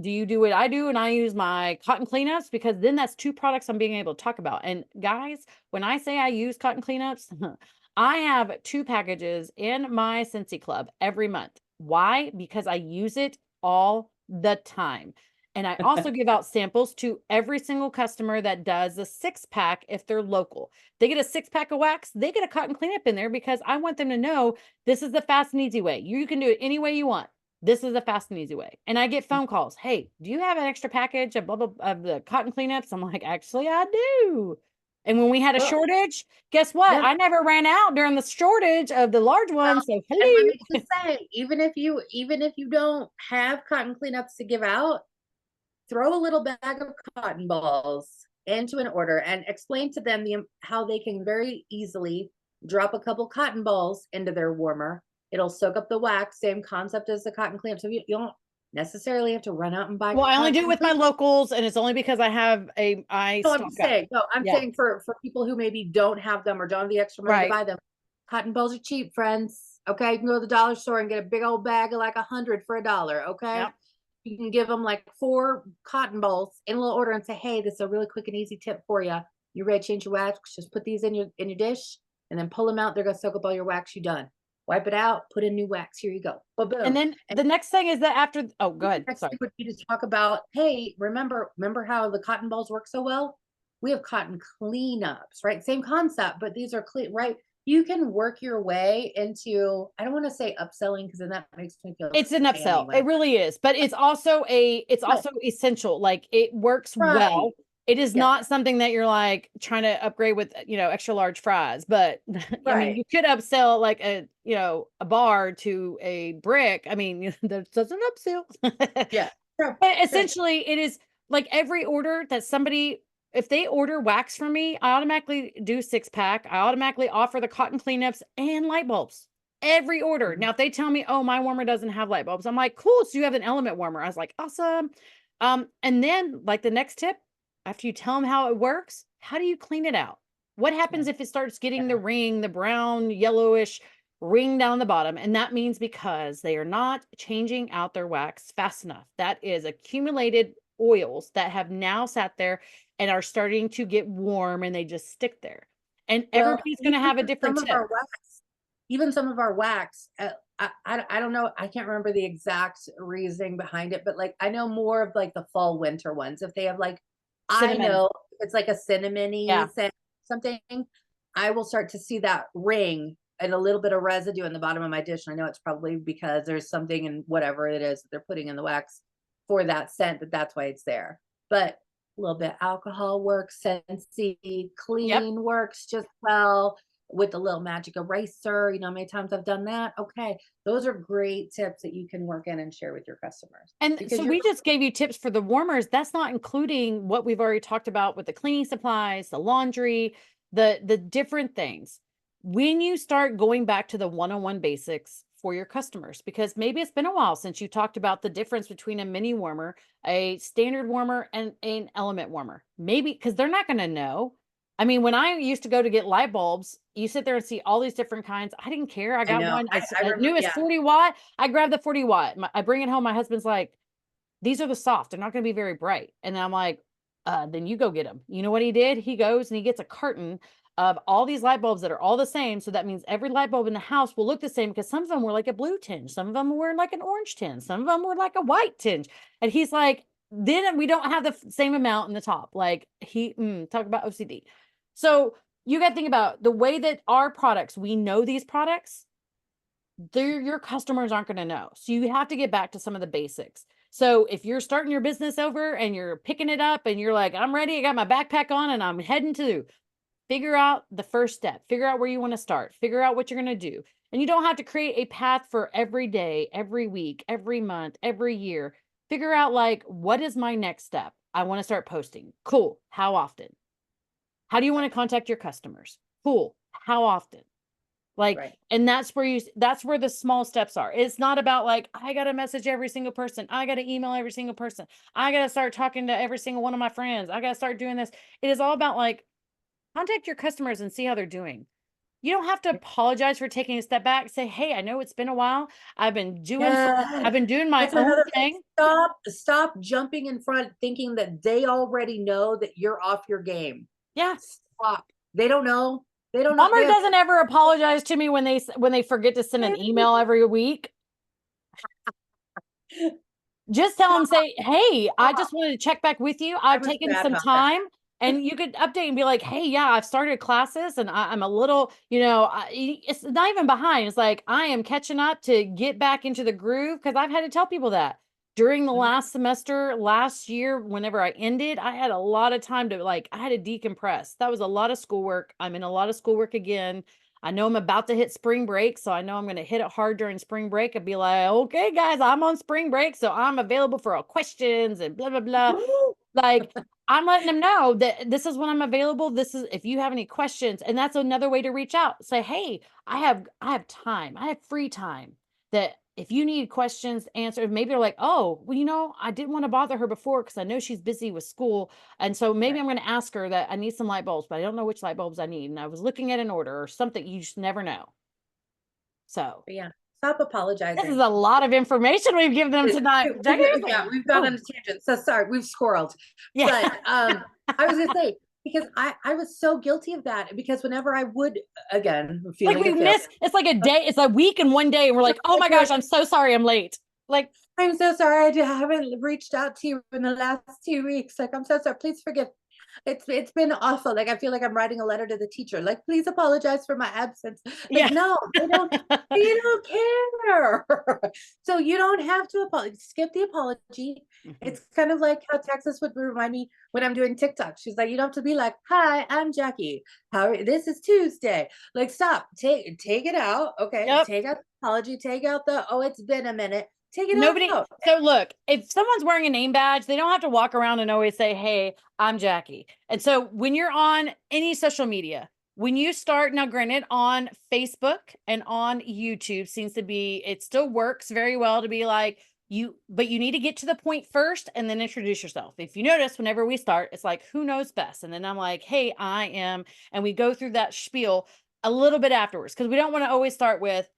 do what I do and I use my cotton cleanups? Because then that's 2 products I'm being able to talk about. And guys, when I say I use cotton cleanups, I have 2 packages in my Scentsy Club every month. Why? Because I use it all the time. And I also give out samples to every single customer that does a 6-pack if they're local. They get a 6-pack of wax, they get a cotton cleanup in there, because I want them to know this is the fast and easy way. You can do it any way you want. This is the fast and easy way. And I get phone calls. Hey, do you have an extra package of blah, blah, of the cotton cleanups? I'm like, actually, I do. And when we had a well, shortage, guess what? then, I never ran out during the shortage of the large ones. So and let hello. me just say, even if you don't have cotton cleanups to give out, throw a little bag of cotton balls into an order and explain to them how they can very easily drop a couple cotton balls into their warmer. It'll soak up the wax, same concept as the cotton clamp. So you don't necessarily have to run out and buy Well, I only do it cotton with my clamp. locals, and it's only because I No, I'm stock just up. saying. No, I'm Yeah. saying for people who maybe don't have them or don't have the extra money to Right. buy them. Cotton balls are cheap, friends. Okay, you can go to the dollar store and get a big old bag of like 100 for $1. Okay, Yep. you can give them like 4 cotton balls in a little order and say, hey, this is a really quick and easy tip for you. You ready to change your wax? Just put these in your dish and then pull them out. They're gonna soak up all your wax. You done. Wipe it out. Put in new wax. Here you go. Boom, And boom. then And the next thing is that after, go ahead. next Sorry. thing would be to talk about, hey, remember how the cotton balls work so well? we have cotton cleanups, right? Same concept, but these are clean, right? You can work your way into, I don't want to say upselling because then that makes me feel It's an spammy upsell. when I, It really is, but it's but also essential. Like it works right. well. It is Yes. not something that you're like trying to upgrade with, extra large fries, but I mean, Right. you could upsell like a bar to a brick. I mean, that's an upsell. Yeah. Sure. But Sure. essentially, it is like every order that somebody, if they order wax from me, I automatically do 6-pack. I automatically offer the cotton cleanups and light bulbs. Every order. Mhm. Now, if they tell me, oh, my warmer doesn't have light bulbs, I'm like, cool. So you have an element warmer. I was like, awesome. And then like the next tip, after you tell them how it works, how do you clean it out? What Yeah. happens if it starts getting the Yeah. ring, the brown, yellowish ring down the bottom? And that means because they are not changing out their wax fast enough. That is accumulated oils that have now sat there and are starting to get warm and they just stick there. And Well, everybody's going to even have a for different some of tip. our wax, even some of our wax, I don't know, I can't remember the exact reasoning behind it, but like I know more of like the fall winter ones. If they have like, I Cinnamon. know it's like a cinnamony Yeah. scent, something, I will start to see that ring and a little bit of residue in the bottom of my dish. And I know it's probably because there's something in whatever it is that they're putting in the wax for that scent, that's why it's there. But a little bit of alcohol works, Scentsy, Yep. clean works just well with a little magic eraser. You know how many times I've done that? Okay. Those are great tips that you can work in and share with your customers And because so you're we just gave you tips for the warmers. That's not including what we've already talked about with the cleaning supplies, the laundry, the different things. When you start going back to the one-on-one basics for your customers, because maybe it's been a while since you talked about the difference between a mini warmer, a standard warmer, and an element warmer. Maybe because they're not going to know. I mean, when I used to go to get light bulbs, you sit there and see all these different kinds. I didn't care. I I got know. one I as new remember, as yeah. 40 watt. I grabbed the 40 watt. I bring it home. My husband's like, these are the soft. They're not going to be very bright. And I'm like, then you go get them. You know what he did? He goes and he gets a carton of all these light bulbs that are all the same. So that means every light bulb in the house will look the same because some of them were like a blue tinge. Some of them were like an orange tinge. Some of them were like a white tinge. And he's like, then we don't have the same amount in the top. Like talk about OCD. So you got to think about the way that our products, we know these products, your customers aren't going to know. So you have to get back to some of the basics. So if you're starting your business over and you're picking it up and you're like, I'm ready, I got my backpack on and I'm heading to, figure out the first step, figure out where you want to start, figure out what you're going to do. And you don't have to create a path for every day, every week, every month, every year. Figure out like, what is my next step? I want to start posting. Cool. How often? How do you want to contact your customers? Cool. How often? Like, Right. and that's where the small steps are. It's not about like, I got to message every single person. I got to email every single person. I got to start talking to every single one of my friends. I got to start doing this. It is all about like, contact your customers and see how they're doing. You don't have to apologize for taking a step back. Say, hey, I know it's been a while. Yes. I've been doing my That's own another thing. thing. Stop jumping in front thinking that they already know that you're off your game. Yeah. Stop. They don't know. They don't know. They Walmart have doesn't ever apologize to me when they forget to send an email every week. Just tell them, say, hey, I stop. just wanted to check back with you. I I've was taken bad some about that. time. And you could update and be like, hey, yeah, I've started classes and I'm a little, it's not even behind. It's like I am catching up to get back into the groove because I've had to tell people that during the Mhm. last semester, last year, whenever I ended, I had a lot of time to like, I had to decompress. That was a lot of schoolwork. I'm in a lot of schoolwork again. I know I'm about to hit spring break, so I know I'm going to hit it hard during spring break and be like, okay, guys, I'm on spring break, so I'm available for all questions and blah, blah, blah. Like, I'm letting them know that this is when I'm available. This is if you have any questions, and that's another way to reach out. Say, hey, I have time. I have free time. That if you need questions answered, maybe they're like, oh, well, I didn't want to bother her before because I know she's busy with school. And so maybe Right. I'm going to ask her that I need some light bulbs, but I don't know which light bulbs I need. And I was looking at an order or something. You just never know. So But yeah. Stop this is apologizing. a lot of information we've given them tonight. Yeah, we've gone on a tangent. So sorry, we've squirreled. Yeah. But I was gonna say, because I was so guilty of that because whenever I would, again, Like feeling we of failure, miss, it's like a day, it's a week and one day, and we're like, oh my gosh, I'm so sorry I'm late. Like, I'm so sorry I haven't reached out to you in the last 2 weeks. Like, I'm so sorry. Please forgive. It's been awful. Like I feel like I'm writing a letter to the teacher. Like, please apologize for my absence. Like, Yeah. no, they don't care. So you don't have to apologize. Skip the apology. Mhm. It's kind of like how Texas would remind me when I'm doing TikTok. She's like, you don't have to be like, hi, I'm Jacqui. This is Tuesday. Like, stop. Take it out. Okay. Yep. Take out the apology. Take out the, oh, it's been a minute. Take it Nobody. out. So look, if someone's wearing a name badge, they don't have to walk around and always say, "Hey, I'm Jacqui." And so when you're on any social media, when you start now, granted, on Facebook and on YouTube seems to be it still works very well to be like you, but you need to get to the point first and then introduce yourself. If you notice, whenever we start, it's like who knows best, and then I'm like, "Hey, I am," and we go through that spiel a little bit afterwards because we don't want to always start with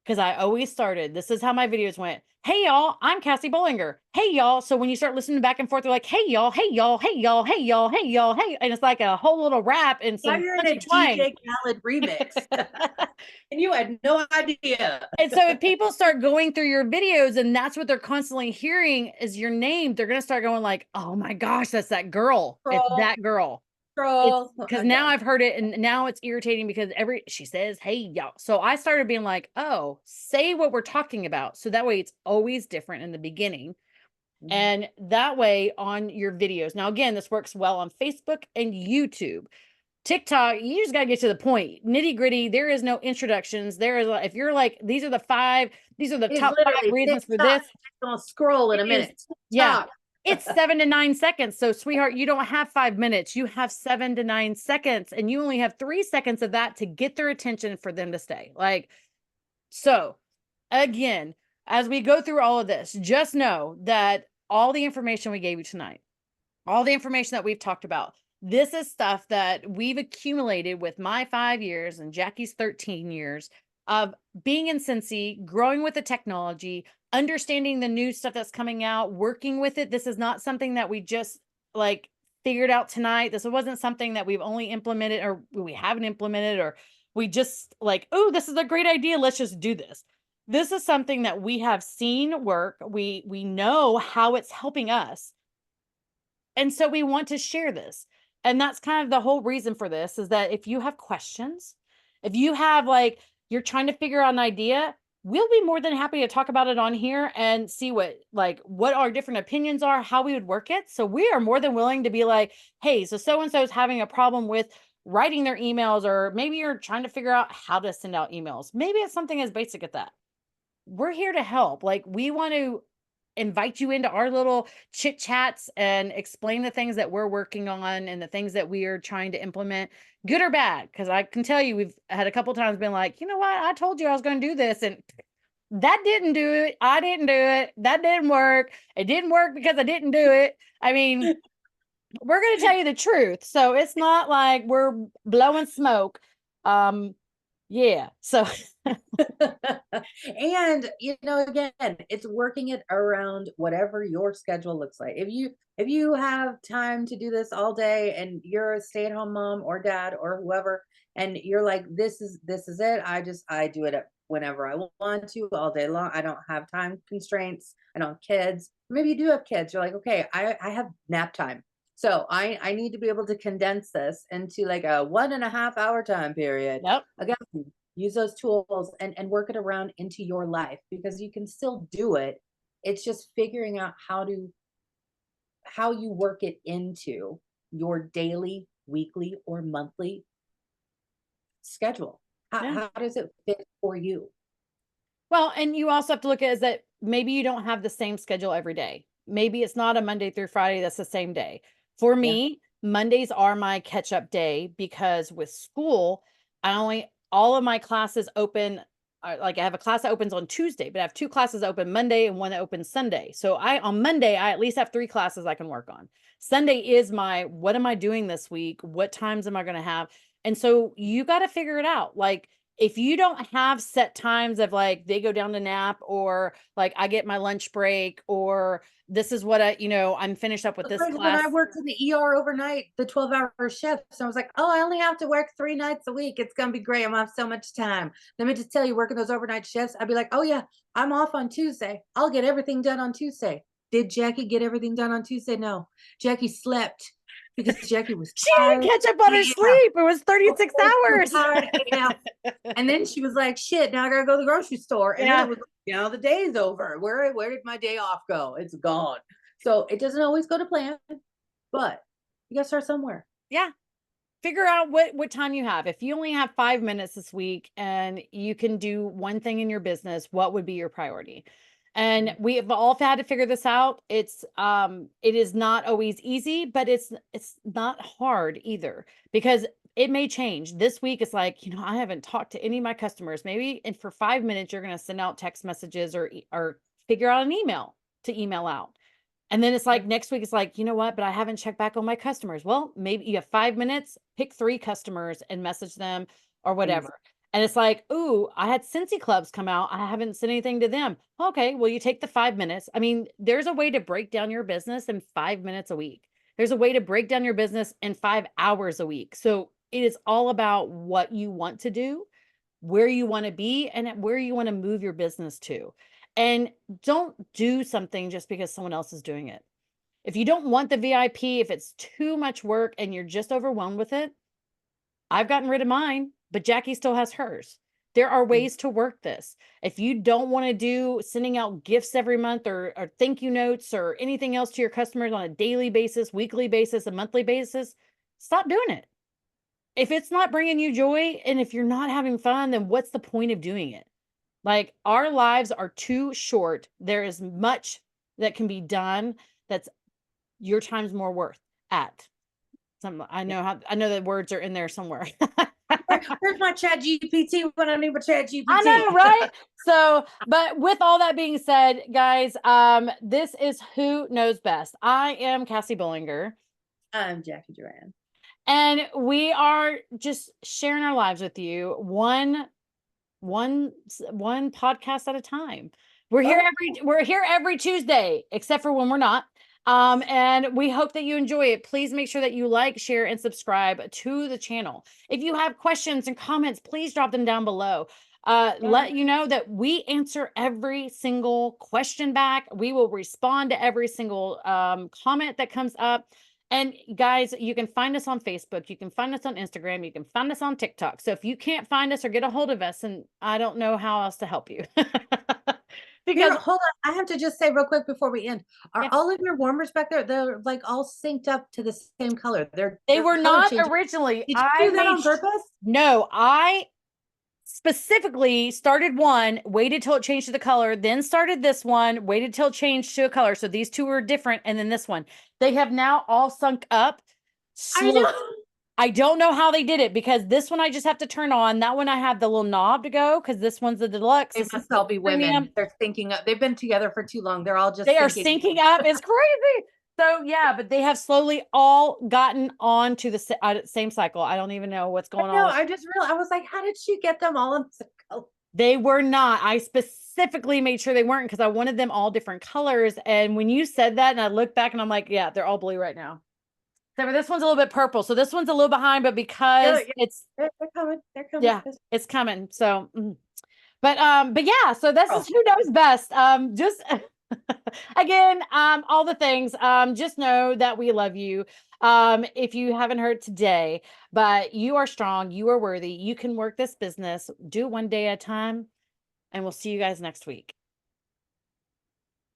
because I always started. This is how my videos went. Hey y'all, I'm Cassie Bollinger. Hey y'all. So when you start listening back and forth, they're like, hey y'all, hey y'all, hey y'all, hey y'all, hey y'all, hey. And it's like a whole little rap and Now some you're in a country twang. DJ Khaled remix. And you had no idea. And so if people start going through your videos and that's what they're constantly hearing is your name, they're going to start going like, oh my gosh, that's that girl. It's Troll, that girl. It's troll. because now Okay. I've heard it and now it's irritating because she says, hey, y'all. So I started being like, oh, say what we're talking about. So that way it's always different in the beginning. Mhm. And that way on your videos. Now, again, this works well on Facebook and YouTube. TikTok, you just got to get to the point. Nitty gritty. There is no introductions. There is, if you're like, these are the It's top five literally reasons for TikTok. this. It's gonna scroll in It a is, minute. yeah, TikTok. it's 7 to 9 seconds. So, sweetheart, you don't have 5 minutes. You have 7 to 9 seconds, and you only have 3 seconds of that to get their attention for them to stay. Like, so again, as we go through all of this, just know that all the information we gave you tonight, all the information that we've talked about, this is stuff that we've accumulated with my 5 years and Jacqui's 13 years of being in Scentsy, growing with the technology, understanding the new stuff that's coming out, working with it. This is not something that we just like figured out tonight. This wasn't something that we've only implemented or we haven't implemented or we just like, oh, this is a great idea. Let's just do this. This is something that we have seen work. We know how it's helping us, and so we want to share this. And that's kind of the whole reason for this is that if you have questions, if you have like, you're trying to figure out an idea, we'll be more than happy to talk about it on here and see what our different opinions are, how we would work it. So we are more than willing to be like, hey, so and so is having a problem with writing their emails, or maybe you're trying to figure out how to send out emails. Maybe it's something as basic as that. We're here to help. Like, we want to invite you into our little chit chats and explain the things that we're working on and the things that we are trying to implement, good or bad. Because I can tell you, we've had a couple times been like, you know what, I told you I was going to do this, and that didn't do it. I didn't do it. That didn't work. It didn't work because I didn't do it. I mean, we're going to tell you the truth. So it's not like we're blowing smoke. Yeah. So And again, it's working it around whatever your schedule looks like. If you have time to do this all day and you're a stay-at-home mom or dad or whoever, and you're like, this is it. I do it whenever I want to all day long. I don't have time constraints. I don't have kids. Maybe you do have kids. You're like, okay, I have nap time. So I need to be able to condense this into like a 1.5 hour time period. yep. Again, use those tools and work it around into your life because you can still do it. It's just figuring out how you work it into your daily, weekly, or monthly schedule. how, Yeah. how does it fit for you? Well, and you also have to look at is that maybe you don't have the same schedule every day. Maybe it's not a Monday through Friday that's the same day. For Yeah. me, Mondays are my catch up day because with school, all of my classes open. Like I have a class that opens on Tuesday, but I have two classes open Monday and one that opens Sunday. So on Monday, I at least have three classes I can work on. Sunday is what am I doing this week? What times am I going to have? And so you got to figure it out. Like, if you don't have set times of like they go down to nap, or like I get my lunch break, or this is what I'm finished up with this When I class. worked in the ER overnight, the 12-hour shifts, I was like, oh, I only have to work 3 nights a week. It's going to be great. I'm gonna have so much time. Let me just tell you, working those overnight shifts, I'd be like, oh, yeah, I'm off on Tuesday. I'll get everything done on Tuesday. Did Jacqui get everything done on Tuesday? No. Jacqui slept because Jacqui was She tired. didn't catch up on her AF. sleep. It was 36 Okay, she was hours. tired AF. And then she was like, shit, now I gotta go to the grocery store. And then Yeah. it was, now the day's over. Where did my day off go? It's gone. So it doesn't always go to plan, but you gotta start somewhere. Yeah. Figure out what time you have. If you only have 5 minutes this week and you can do one thing in your business, what would be your priority? And we have all had to figure this out. It is not always easy, but it's not hard either, because it may change. This week it's like, I haven't talked to any of my customers. Maybe, and for 5 minutes you're going to send out text messages or figure out an email to email out. And then it's like next week, it's like, you know what? But I haven't checked back on my customers. Well, maybe you have 5 minutes, pick 3 customers and message them or whatever. And it's like, ooh, I had Scentsy clubs come out. I haven't sent anything to them. Okay, well, you take the 5 minutes. I mean, there's a way to break down your business in 5 minutes a week. There's a way to break down your business in 5 hours a week. So it is all about what you want to do, where you want to be, and where you want to move your business to. And don't do something just because someone else is doing it. If you don't want the VIP, if it's too much work and you're just overwhelmed with it, I've gotten rid of mine, but Jacqui still has hers. There are ways to work this. If you don't want to do sending out gifts every month or thank you notes or anything else to your customers on a daily basis, weekly basis, a monthly basis, stop doing it. If it's not bringing you joy and if you're not having fun, then what's the point of doing it? Like, our lives are too short. There is much that can be done that's your time's more worth at. I know that words are in there somewhere. Where's my chat GPT when I need my chat GPT? I know, right? So, but with all that being said, guys, this is Who Knows Best. I am Cassie Bollinger. I'm Jacqui Duran. And we are just sharing our lives with you, one podcast at a time. We're here every Tuesday, except for when we're not. And we hope that you enjoy it. Please make sure that you like, share, and subscribe to the channel. If you have questions and comments, please drop them down below. Let you know that we answer every single question back. We will respond to every single comment that comes up. And guys, you can find us on Facebook. You can find us on Instagram. You can find us on TikTok. So if you can't find us or get a hold of us, and I don't know how else to help you. Because hold on, I have to just say real quick before we end, are all of your warmers back there, they're like all synced up to the same color? They were not originally. Did you do that on purpose? No, I specifically started one, waited till it changed to the color, then started this one, waited till it changed to a color. So these two were different. And then this one, they have now all sunk up. I don't know how they did it, because this one I just have to turn on. That one I have the little knob to go, because this one's the deluxe. They must all be women. They're syncing up. They've been together for too long. They're all just are syncing up. It's crazy. So yeah, but they have slowly all gotten on to the same cycle. I don't even know what's going on. No, I just realized, I was like, how did she get them all in the same color? They were not. I specifically made sure they weren't, because I wanted them all different colors. And when you said that, and I look back and I'm like, yeah, they're all blue right now. So this one's a little bit purple. So this one's a little behind, but because they're coming. They're coming. Yeah, it's coming. So, but yeah, so this is Who Knows Best. Just again, all the things. Just know that we love you. If you haven't heard today, but you are strong, you are worthy, you can work this business, do it one day at a time, and we'll see you guys next week.